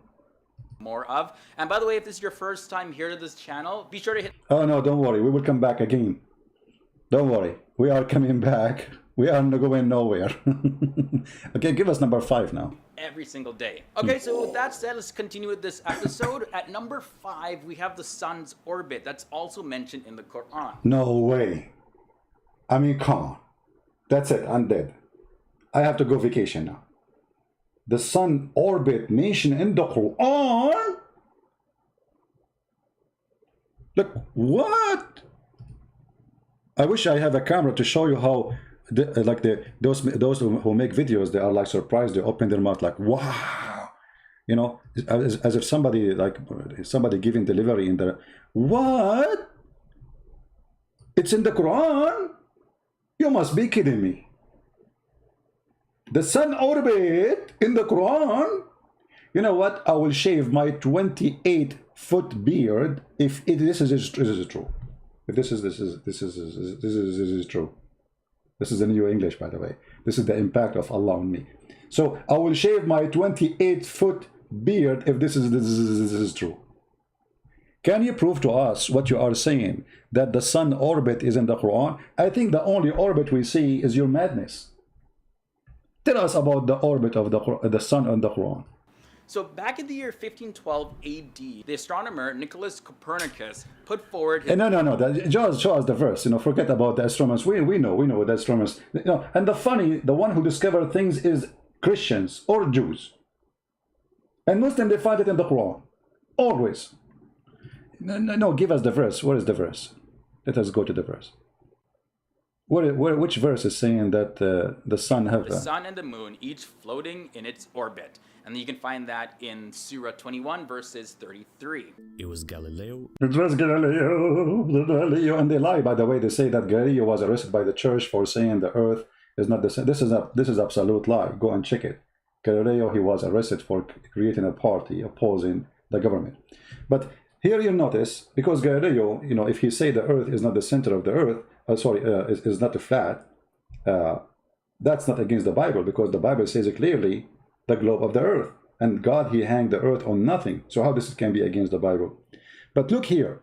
More of. And by the way, if this is your first time here to this channel, be sure to hit. Oh no, don't worry, we will come back again. Don't worry, we are coming back. We are not going nowhere. Okay, give us number 5 now. Every single day. Okay, so with that said, let's continue with this episode. At number 5, we have the sun's orbit. That's also mentioned in the Quran. No way. I mean, come on. That's it, I'm dead. I have to go vacation now. The sun orbit mentioned in the Quran? Look, what? I wish I have a camera to show you how those who make videos, they are like surprised, they open their mouth like, wow, you know, as if somebody giving delivery in the, what? It's in the Quran? You must be kidding me. The sun orbit in the Quran? You know what? I will shave my 28-foot beard if this is true. If this is true. This is the new English, by the way. This is the impact of Allah on me. So I will shave my 28-foot beard if this is true. Can you prove to us what you are saying, that the sun orbit is in the Quran? I think the only orbit we see is your madness. Tell us about the orbit of the sun on the Quran. So back in the year 1512 AD, the astronomer Nicholas Copernicus put forward his... No. Just show us the verse. You know, forget about the astronomers. We know the astronomers. You know, and the one who discovered things is Christians or Jews. And Muslims, they find it in the Quran. Always. No, give us the verse. Where is the verse? Let us go to the verse. Which verse is saying that the sun have... The sun and the moon, each floating in its orbit. And you can find that in Surah 21, verses 33. It was Galileo. It was Galileo. And they lie, by the way. They say that Galileo was arrested by the church for saying the earth is not the same. This is absolute lie. Go and check it. Galileo, he was arrested for creating a party opposing the government. But here you notice, because Galileo, you know, if he say the earth is not the center of the earth, is not a flat, that's not against the Bible, because the Bible says it clearly, the globe of the earth, and God, he hanged the earth on nothing. So how this can be against the Bible? But look here,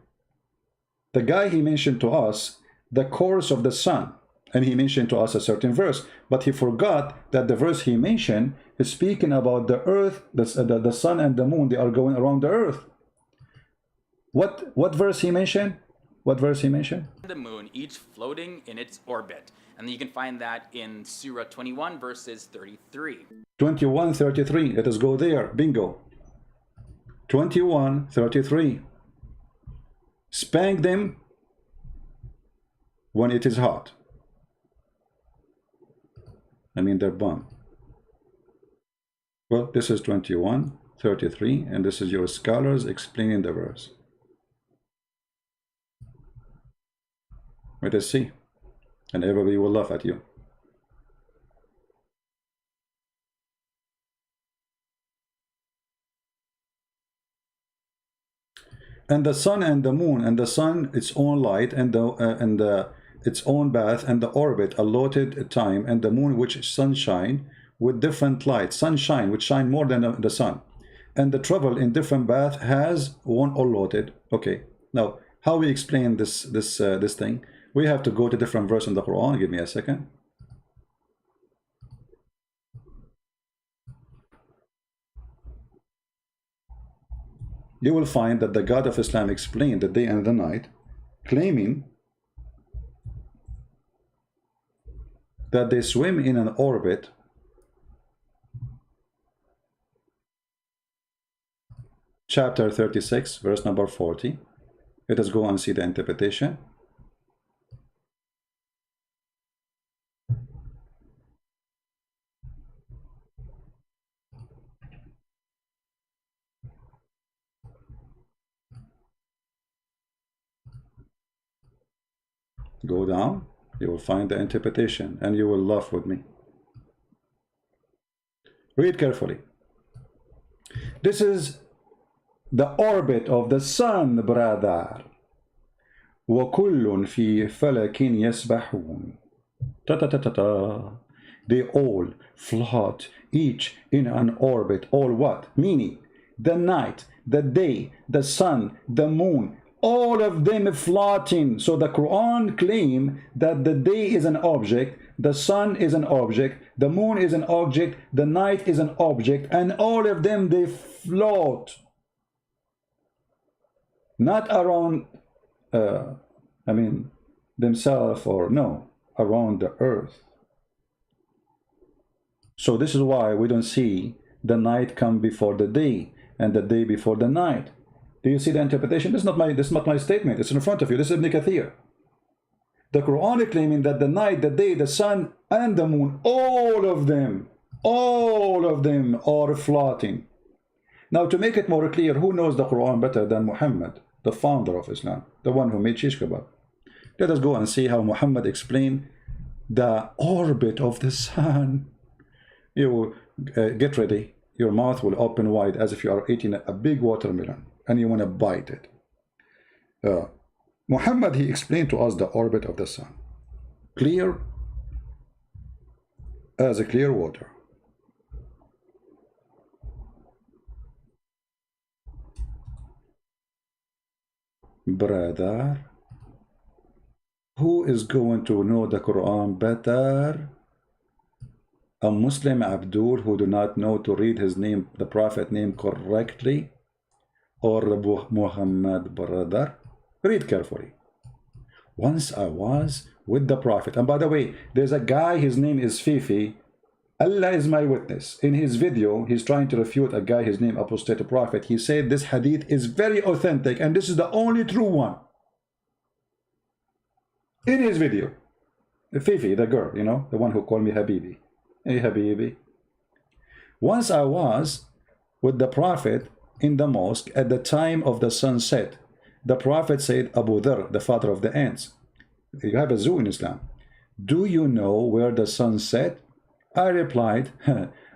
the guy, he mentioned to us the course of the sun, and he mentioned to us a certain verse, but he forgot that the verse he mentioned is speaking about the earth, the sun and the moon, they are going around the earth. What verse he mentioned? What verse he mentioned? The moon, each floating in its orbit. And you can find that in Surah 21, verses 33. 21:33. Let us go there. Bingo. 21:33. Spank them when it is hot. I mean their bum. Well, this is 21:33, and this is your scholars explaining the verse. Let us see. And everybody will laugh at you. And the sun and the moon, and the sun its own light, and its own bath, and the orbit allotted time, and the moon which sunshine with different light, sunshine which shine more than the sun, and the travel in different bath has one allotted. Okay, now how we explain this thing? We have to go to different verse in the Quran. Give me a second. You will find that the God of Islam explained the day and the night, claiming that they swim in an orbit chapter 36, verse number 40. Let us go and see the interpretation. Go down, you will find the interpretation, and you will laugh with me. Read carefully. This is the orbit of the sun, brother. وَكُلٌّ فِي فَلَكٍ يَسْبَحُونَ. Ta ta ta ta ta. They all float, each in an orbit. All what? Meaning, the night, the day, the sun, the moon, all of them floating. So the Quran claim that the day is an object, the sun is an object, the moon is an object, the night is an object, and all of them, they float. Not around, themselves, or no, around the earth. So this is why we don't see the night come before the day and the day before the night. Do you see the interpretation? This is not my statement. It's in front of you. This is Ibn Kathir. The Quran is claiming that the night, the day, the sun, and the moon, all of them are floating. Now, to make it more clear, who knows the Quran better than Muhammad, the founder of Islam, the one who made shish kebab? Let us go and see how Muhammad explained the orbit of the sun. You get ready. Your mouth will open wide as if you are eating a big watermelon and you want to bite it. Muhammad, he explained to us the orbit of the sun. Clear as a clear water. Brother, who is going to know the Quran better? A Muslim Abdul who do not know to read his name, the Prophet name correctly, or Muhammad, brother? Read carefully. Once I was with the Prophet, and by the way, there's a guy, his name is Fifi. Allah is my witness. In his video, he's trying to refute a guy, his name apostate prophet. He said this hadith is very authentic and this is the only true one. In his video, Fifi, the girl, you know, the one who called me Habibi. Hey Habibi. Once I was with the Prophet in the mosque at the time of the sunset. The Prophet said, Abu Dhar, the father of the ants, you have a zoo in Islam. Do you know where the sun set? I replied,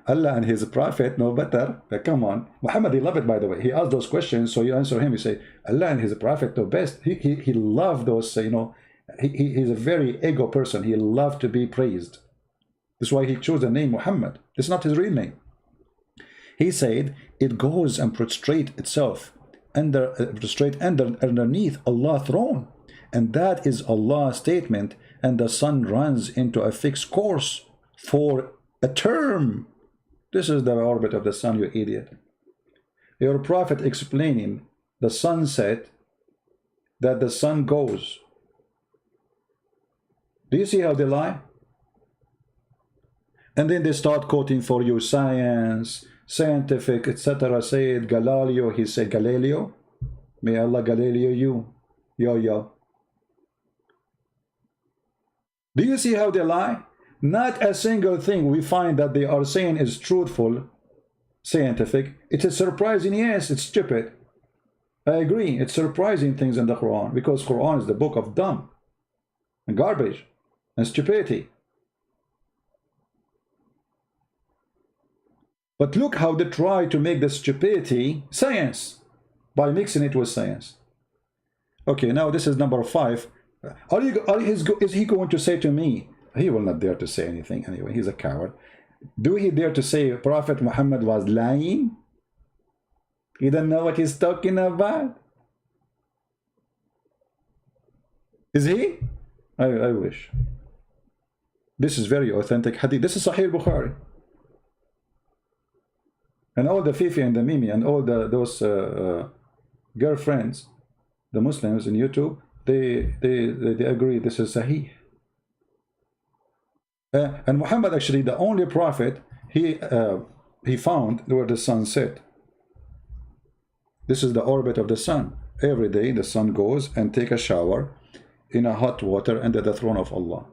Allah and his Prophet know better. Come on. Muhammad, he loved it, by the way. He asked those questions, so you answer him. You say, Allah and his Prophet know best. He loved those, you know, he's a very ego person. He loved to be praised. That's why he chose the name Muhammad. It's not his real name. He said, it goes and prostrate itself underneath Allah's throne. And that is Allah's statement. And the sun runs into a fixed course for a term. This is the orbit of the sun, you idiot. Your Prophet explaining the sunset, that the sun goes. Do you see how they lie? And then they start quoting for you science, scientific, etc. Said Galileo, he said Galileo. May Allah Galileo you. Yo. Do you see how they lie? Not a single thing we find that they are saying is truthful, scientific. It is surprising, yes, it's stupid. I agree, it's surprising things in the Quran, because Quran is the book of dumb and garbage and stupidity. But look how they try to make the stupidity science by mixing it with science. Okay, now this is number 5. Is he going to say to me? He will not dare to say anything anyway. He's a coward. Do he dare to say Prophet Muhammad was lying? He doesn't know what he's talking about. Is he? I wish. This is very authentic hadith. This is Sahih Bukhari. And all the Fifi and the Mimi and all those girlfriends, the Muslims in YouTube, they agree this is Sahih. And Muhammad, actually, the only prophet he found where the sun set. This is the orbit of the sun. Every day the sun goes and take a shower in a hot water under the throne of Allah,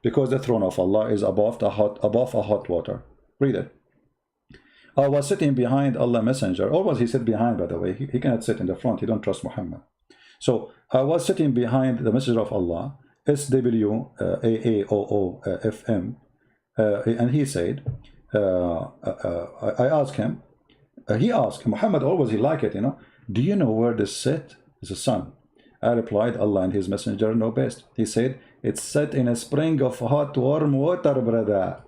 because the throne of Allah is above a hot water. Read it. I was sitting behind Allah Messenger. Always he sit behind, by the way. He cannot sit in the front. He don't trust Muhammad. So I was sitting behind the Messenger of Allah, SWAAOOFM, and he said, I asked him, He asked, Muhammad always, he liked it, you know, do you know where this set is? The sun. I replied, Allah and his messenger know best. He said, it's set in a spring of hot warm water, brother.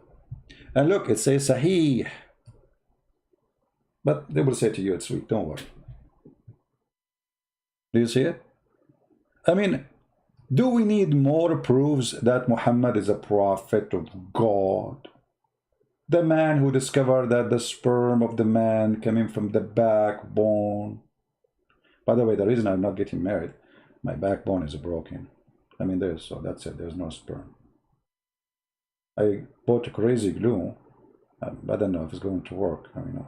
And look, it says Sahih. But they will say to you, it's weak, don't worry. Do you see it? I mean, do we need more proofs that Muhammad is a prophet of God? The man who discovered that the sperm of the man coming from the backbone. By the way, the reason I'm not getting married, my backbone is broken. I mean, so that's it, there's no sperm. I bought a crazy glue. I don't know if it's going to work. I mean,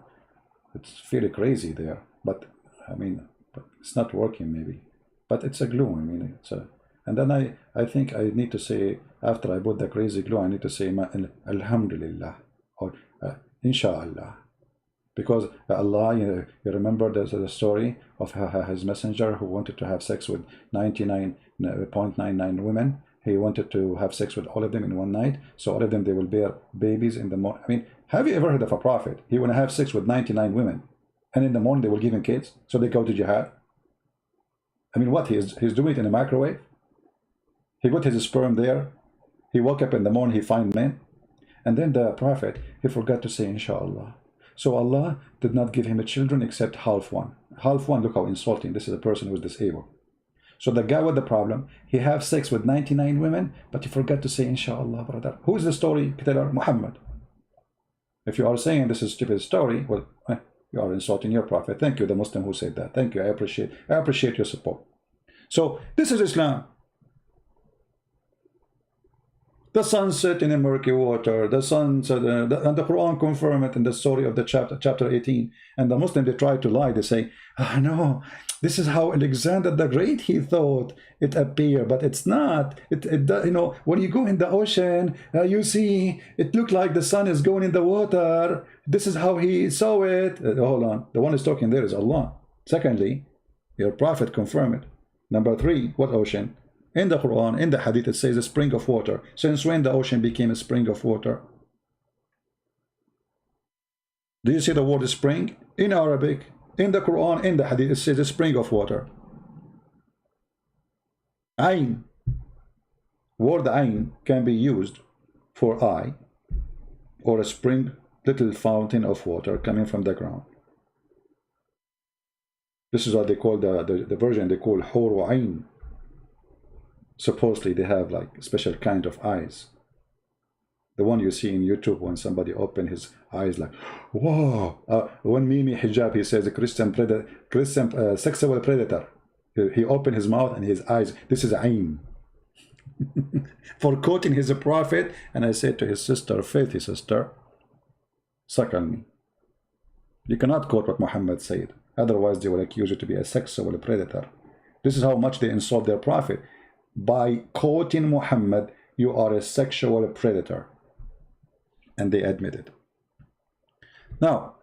it's fairly crazy there, but I mean, but it's not working maybe. But it's a glue. I mean, it's a. And then I think I need to say, after I bought the crazy glue, I need to say Alhamdulillah or Inshallah, because Allah, you remember the story of his messenger who wanted to have sex with 99.99 women. He wanted to have sex with all of them in one night, so all of them, they will bear babies in the morning. I mean, have you ever heard of a prophet? He want to have sex with 99 women, and in the morning they will give him kids, so they go to jihad. I mean, what, he's doing it in a microwave? He got his sperm there. He woke up in the morning, he find men. And then the prophet, he forgot to say Inshallah. So Allah did not give him a children except half one. Half one, look how insulting. This is a person who is disabled. So the guy with the problem, he have sex with 99 women, but he forgot to say Inshallah, brother. Who is the story teller? Muhammad. If you are saying this is a stupid story, well, you are insulting your prophet. Thank you, the Muslim who said that. Thank you, I appreciate your support. So this is Islam. The sun set in a murky water. The sun set, and the Quran confirm it in the story of the chapter 18. And the Muslim, they try to lie. They say, no, this is how Alexander the Great, he thought it appeared, but it's not. You know, when you go in the ocean, you see it looked like the sun is going in the water. This is how he saw it. Hold on, the one who's talking there is Allah. Secondly, your prophet confirmed it. Number three, what ocean? In the Quran, in the Hadith, it says a spring of water. Since when the ocean became a spring of water? Do you see the word spring? In Arabic, in the Quran, in the Hadith, it says a spring of water. Ain. Word ain can be used for eye, or a spring, little fountain of water coming from the ground. This is what they call the version they call Hur Ain. Supposedly they have like a special kind of eyes. The one you see in YouTube when somebody open his eyes like, whoa. When Mimi Hijab, he says a Christian sexual predator. He opened his mouth and his eyes. This is Ain. For quoting his prophet. And I said to his sister, faithy sister, suck on me. You cannot quote what Muhammad said. Otherwise they will accuse you to be a sexual predator. This is how much they insult their prophet. By quoting Muhammad, you are a sexual predator. And they admit it. Now,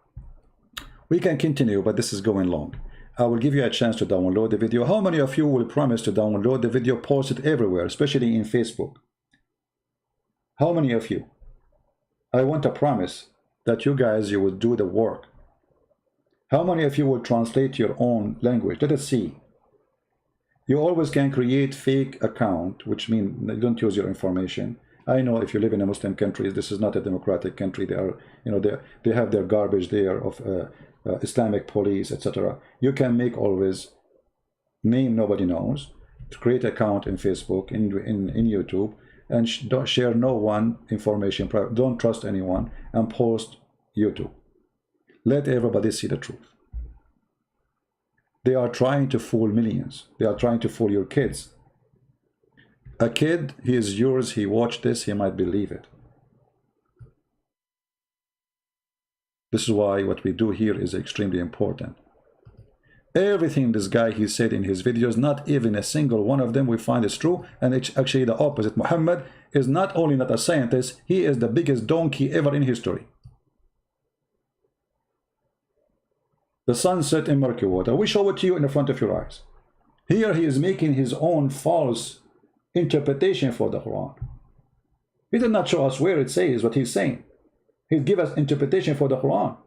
we can continue, but this is going long. I will give you a chance to download the video. How many of you will promise to download the video, post it everywhere, especially in Facebook? How many of you? I want to promise that you guys, you will do the work. How many of you will translate your own language? Let us see. You always can create fake account, which means they don't use your information. I know if you live in a Muslim country, this is not a democratic country. They are, you know, they have their garbage there of Islamic police, etc. You can make always name nobody knows, to create account in Facebook, in YouTube, and don't share no one information. Don't trust anyone, and post YouTube. Let everybody see the truth. They are trying to fool millions. They are trying to fool your kids. A kid, he is yours, he watched this, he might believe it. This is why what we do here is extremely important. Everything this guy, he said in his videos, not even a single one of them we find is true, and it's actually the opposite. Muhammad is not only not a scientist, he is the biggest donkey ever in history. The sun set in murky water. We show it to you in the front of your eyes. Here he is making his own false interpretation for the Quran. He did not show us where it says what he's saying. He give us interpretation for the Quran.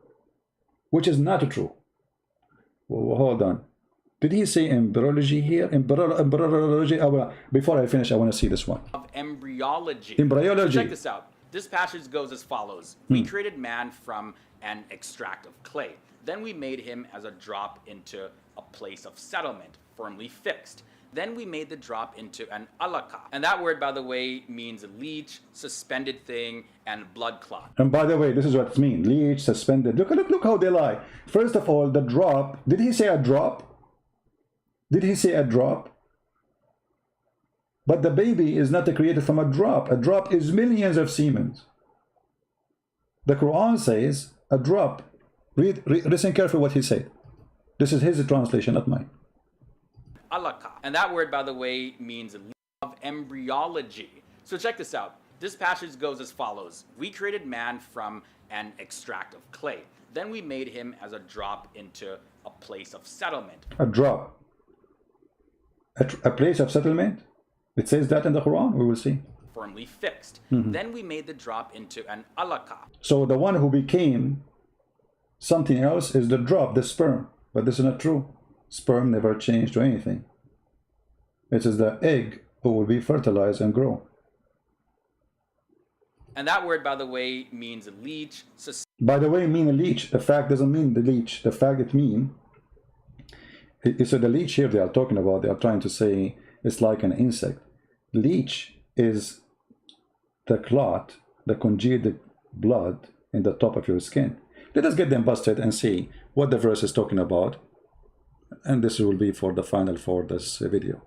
which is not true. Well, hold on. Did he say embryology here? Embryology. Before I finish, I want to see this one. Of embryology. Embryology. So check this out. This passage goes as follows. We created man from an extract of clay. Then we made him as a drop into a place of settlement, firmly fixed. Then we made the drop into an alaka. And that word, by the way, means leech, suspended thing, and blood clot. And by the way, this is what it means. Leech, suspended. Look how they lie. First of all, the drop. Did he say a drop? Did he say a drop? But the baby is not created from a drop. A drop is millions of semen. The Quran says a drop. Listen carefully what he said. This is his translation, not mine. Alaka. And that word, by the way, means of embryology. So check this out. This passage goes as follows. We created man from an extract of clay. Then we made him as a drop into a place of settlement. A drop. A place of settlement? It says that in the Quran. We will see. Firmly fixed. Then we made the drop into an alaka. So the one who became something else is the drop, the sperm. But this is not true. Sperm never changed to anything. It is the egg who will be fertilized and grow. And that word, by the way, means leech. By the way, mean a leech. The fact doesn't mean the leech. The fact it means. So the leech here they are talking about, they are trying to say it's like an insect. Leech is the clot, the congealed blood in the top of your skin. Let us get them busted and see what the verse is talking about. And this will be for the final for this video.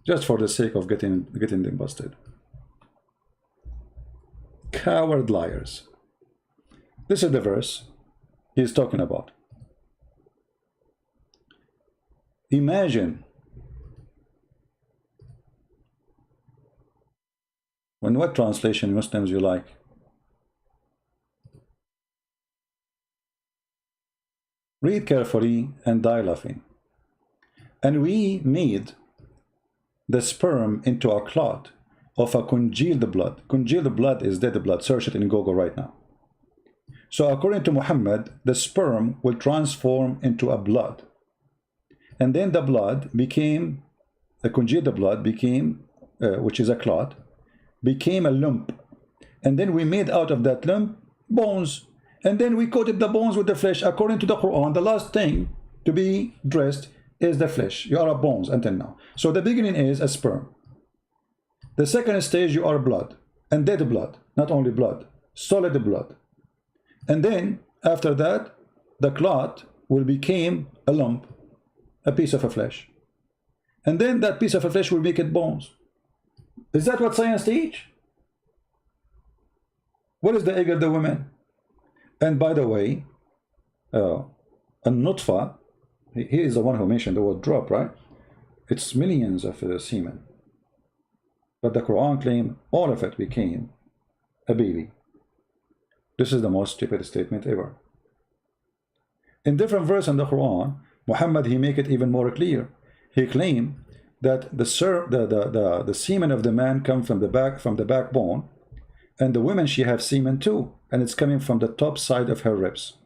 Just for the sake of getting them busted. Coward liars. This is the verse he's talking about. Imagine when what translation Muslims you like? Read carefully and die laughing. And we made the sperm into a clot of a congealed blood. Congealed blood is dead blood. Search it in Google right now. So according to Muhammad, the sperm will transform into a blood. And then the blood became, the congealed blood became, which is a clot, became a lump. And then we made out of that lump bones. And then we coated the bones with the flesh. According to the Quran, the last thing to be dressed is the flesh. You are a bones until now. So the beginning is a sperm. The second stage, you are blood. And dead blood. Not only blood. Solid blood. And then, after that, the clot will become a lump. A piece of a flesh. And then that piece of a flesh will make it bones. Is that what science teach? What is the egg of the woman? And by the way, a nutfa, he is the one who mentioned the word drop, right? It's millions of semen. But the Quran claims all of it became a baby. This is the most stupid statement ever. In different verses in the Quran, Muhammad, he make it even more clear. He claimed that the semen of the man come from the backbone, and the woman, she have semen too, and it's coming from the top side of her ribs.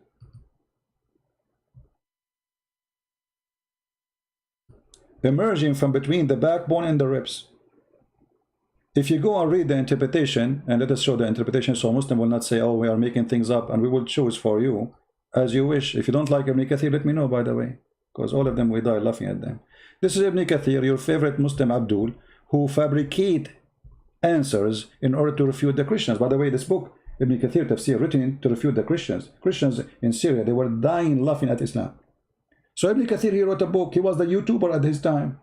Emerging from between the backbone and the ribs. If you go and read the interpretation, and let us show the interpretation so Muslim will not say, oh, we are making things up, and we will choose for you as you wish. If you don't like Ibn Kathir, let me know, by the way, because all of them, we die laughing at them. This is Ibn Kathir, your favorite Muslim Abdul, who fabricate answers in order to refute the Christians. By the way, this book, Ibn Kathir Tafsir, written to refute the Christians. Christians in Syria, they were dying laughing at Islam. So Ibn Kathir, he wrote a book. He was the YouTuber at his time.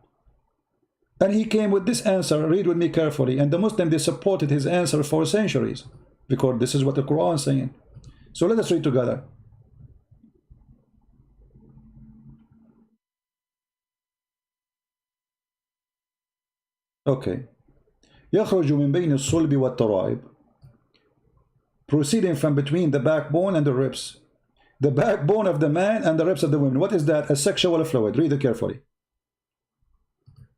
And he came with this answer. Read with me carefully. And the Muslims, they supported his answer for centuries, because this is what the Quran is saying. So let us read together. Okay. يخرج من بين الصلب والترائب, proceeding from between the backbone and the ribs. The backbone of the man and the ribs of the woman. What is that? A sexual fluid. Read it carefully.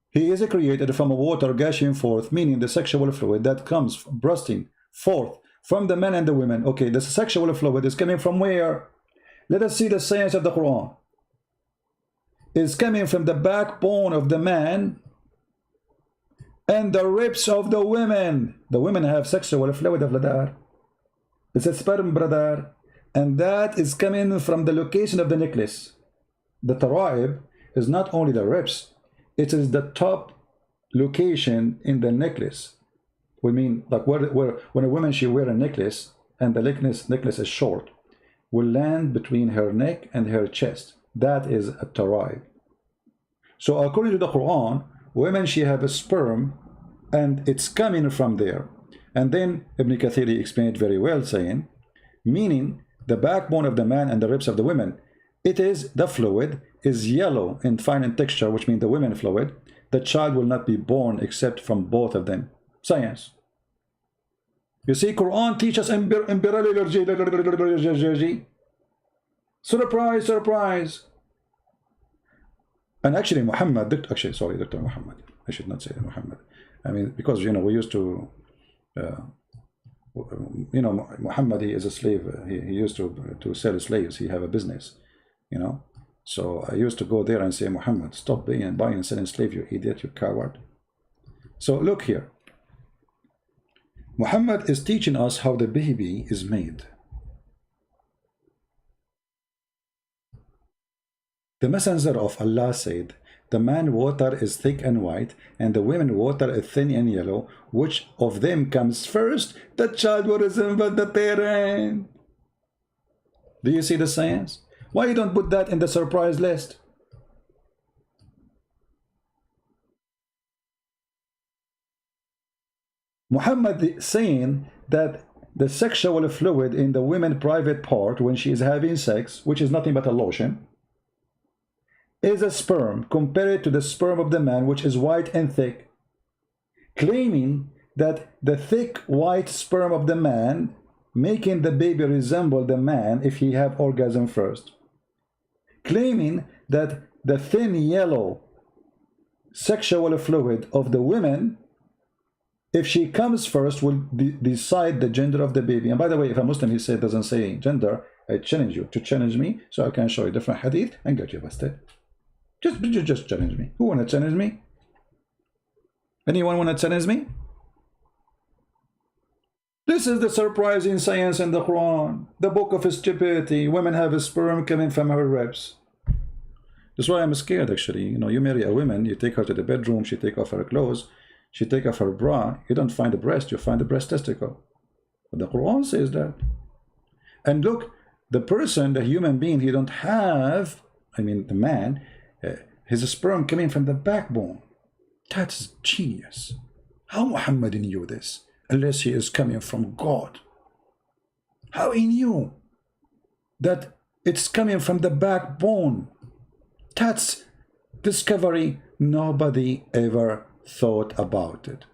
He is created from a water gushing forth, meaning the sexual fluid that comes bursting forth from the men and the women. Okay, the sexual fluid is coming from where? Let us see the science of the Quran. It's coming from the backbone of the man and the ribs of the women. The women have sexual fluid of ladar. It's a sperm, brother. And that is coming from the location of the necklace. The taraib is not only the ribs, it is the top location in the necklace. We mean, like when a woman, she wear a necklace and the necklace is short, will land between her neck and her chest. That is a taraib. So according to the Quran, women, she have a sperm and it's coming from there. And then Ibn Kathir explained very well, saying, meaning the backbone of the man and the ribs of the women, it is the fluid is yellow and fine in texture, which means the women fluid. The child will not be born except from both of them. Science. You see, Quran teaches surprise, surprise. And actually Muhammad, Dr. Muhammad, I should not say Muhammad. I mean, because, you know, we used to, you know, Muhammad, he is a slave. He used to sell slaves. He have a business, you know. So I used to go there and say, Muhammad, stop buying and selling slave, you idiot, you coward. So look here. Muhammad is teaching us how the baby is made. The messenger of Allah said, the man water is thick and white, and the women water is thin and yellow. Which of them comes first? The child will resemble the parent. Do you see the science? Why you don't put that in the surprise list? Muhammad is saying that the sexual fluid in the women's private part when she is having sex, which is nothing but a lotion, is a sperm compared to the sperm of the man, which is white and thick, claiming that the thick white sperm of the man making the baby resemble the man if he have orgasm first, claiming that the thin yellow sexual fluid of the women, if she comes first, will decide the gender of the baby. And by the way, if a Muslim, he said, doesn't say gender, I challenge you to challenge me so I can show you different hadith and get you busted. Just challenge me. Who want to challenge me? Anyone want to challenge me? This is the surprising science in the Quran. The book of stupidity. Women have a sperm coming from her ribs. That's why I'm scared, actually. You know, you marry a woman, you take her to the bedroom, she take off her clothes, she take off her bra. You don't find the breast, you find the breast testicle. But the Quran says that. And look, the person, the human being, he don't have, I mean the man, his sperm coming from the backbone. That's genius. How Muhammad knew this? Unless he is coming from God. How he knew that it's coming from the backbone? That's discovery. Nobody ever thought about it.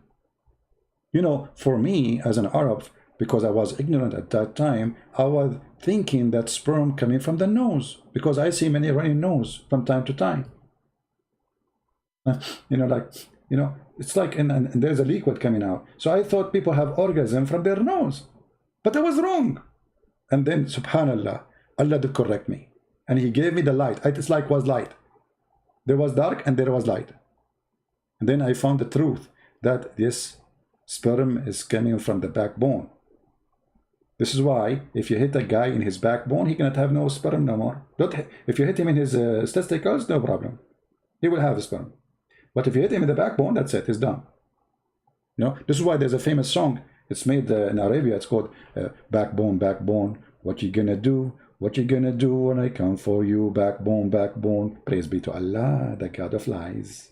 You know, for me as an Arab, because I was ignorant at that time, I was thinking that sperm coming from the nose, because I see many running nose from time to time. You know, like, you know, it's like, and there's a liquid coming out. So I thought people have orgasm from their nose, but I was wrong. And then, subhanallah, Allah did correct me, and he gave me the light. It's like was light. There was dark and there was light. And then I found the truth that this sperm is coming from the backbone. This is why if you hit a guy in his backbone, he cannot have no sperm no more. If you hit him in his testicles, no problem. He will have a sperm. But if you hit him in the backbone, that's it, he's done. You know, this is why there's a famous song. It's made in Arabia. It's called Backbone, Backbone. What you gonna do? What you gonna do when I come for you? Backbone, Backbone. Praise be to Allah, the God of lies.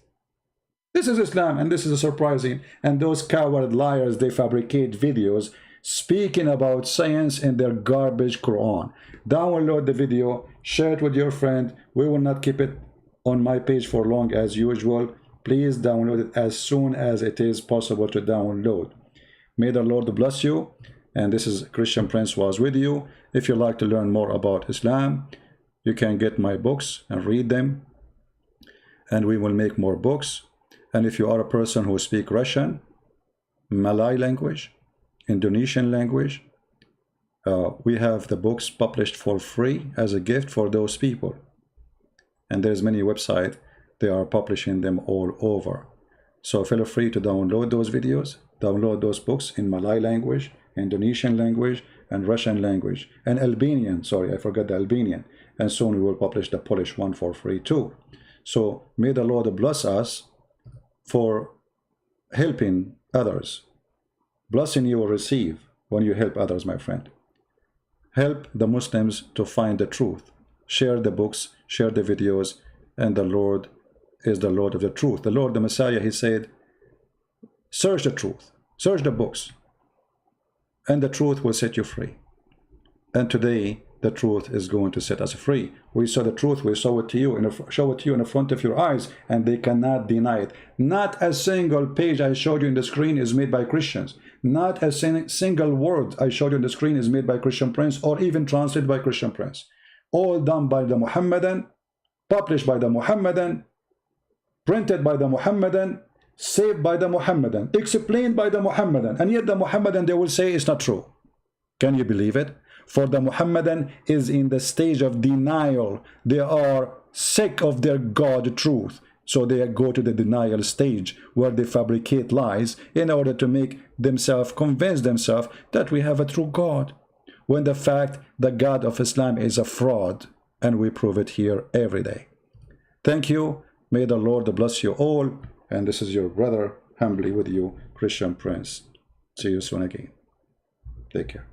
This is Islam, and this is surprising. And those coward liars, they fabricate videos speaking about science in their garbage Quran. Download the video, share it with your friend. We will not keep it on my page for long as usual. Please download it as soon as it is possible to download. May the Lord bless you. And this is Christian Prince was with you. If you'd like to learn more about Islam, you can get my books and read them. And we will make more books. And if you are a person who speaks Russian, Malay language, Indonesian language, We have the books published for free as a gift for those people. And there's many websites, they are publishing them all over. So feel free to download those videos, download those books in Malay language, Indonesian language, and Russian language, and Albanian, sorry, I forgot the Albanian. And soon we will publish the Polish one for free too. So may the Lord bless us for helping others. Blessing you will receive when you help others, my friend. Help the Muslims to find the truth. Share the books, share the videos, and the Lord is the Lord of the truth. The Lord, the Messiah, he said, search the truth, search the books, and the truth will set you free. And today, the truth is going to set us free. We saw the truth, we show it to you, show it to you in the front of your eyes, and they cannot deny it. Not a single page I showed you in the screen is made by Christians. Not a single word I showed you on the screen is made by Christian Prince or even translated by Christian Prince. All done by the Muhammadan, published by the Muhammadan, printed by the Muhammadan, saved by the Muhammadan, explained by the Muhammadan, and yet the Muhammadan, they will say it's not true. Can you believe it? For the Muhammadan is in the stage of denial. They are sick of their God truth. So they go to the denial stage where they fabricate lies in order to make themselves, convince themselves that we have a true God. When the fact the God of Islam is a fraud, and we prove it here every day. Thank you. May the Lord bless you all. And this is your brother, humbly with you, Christian Prince. See you soon again. Take care.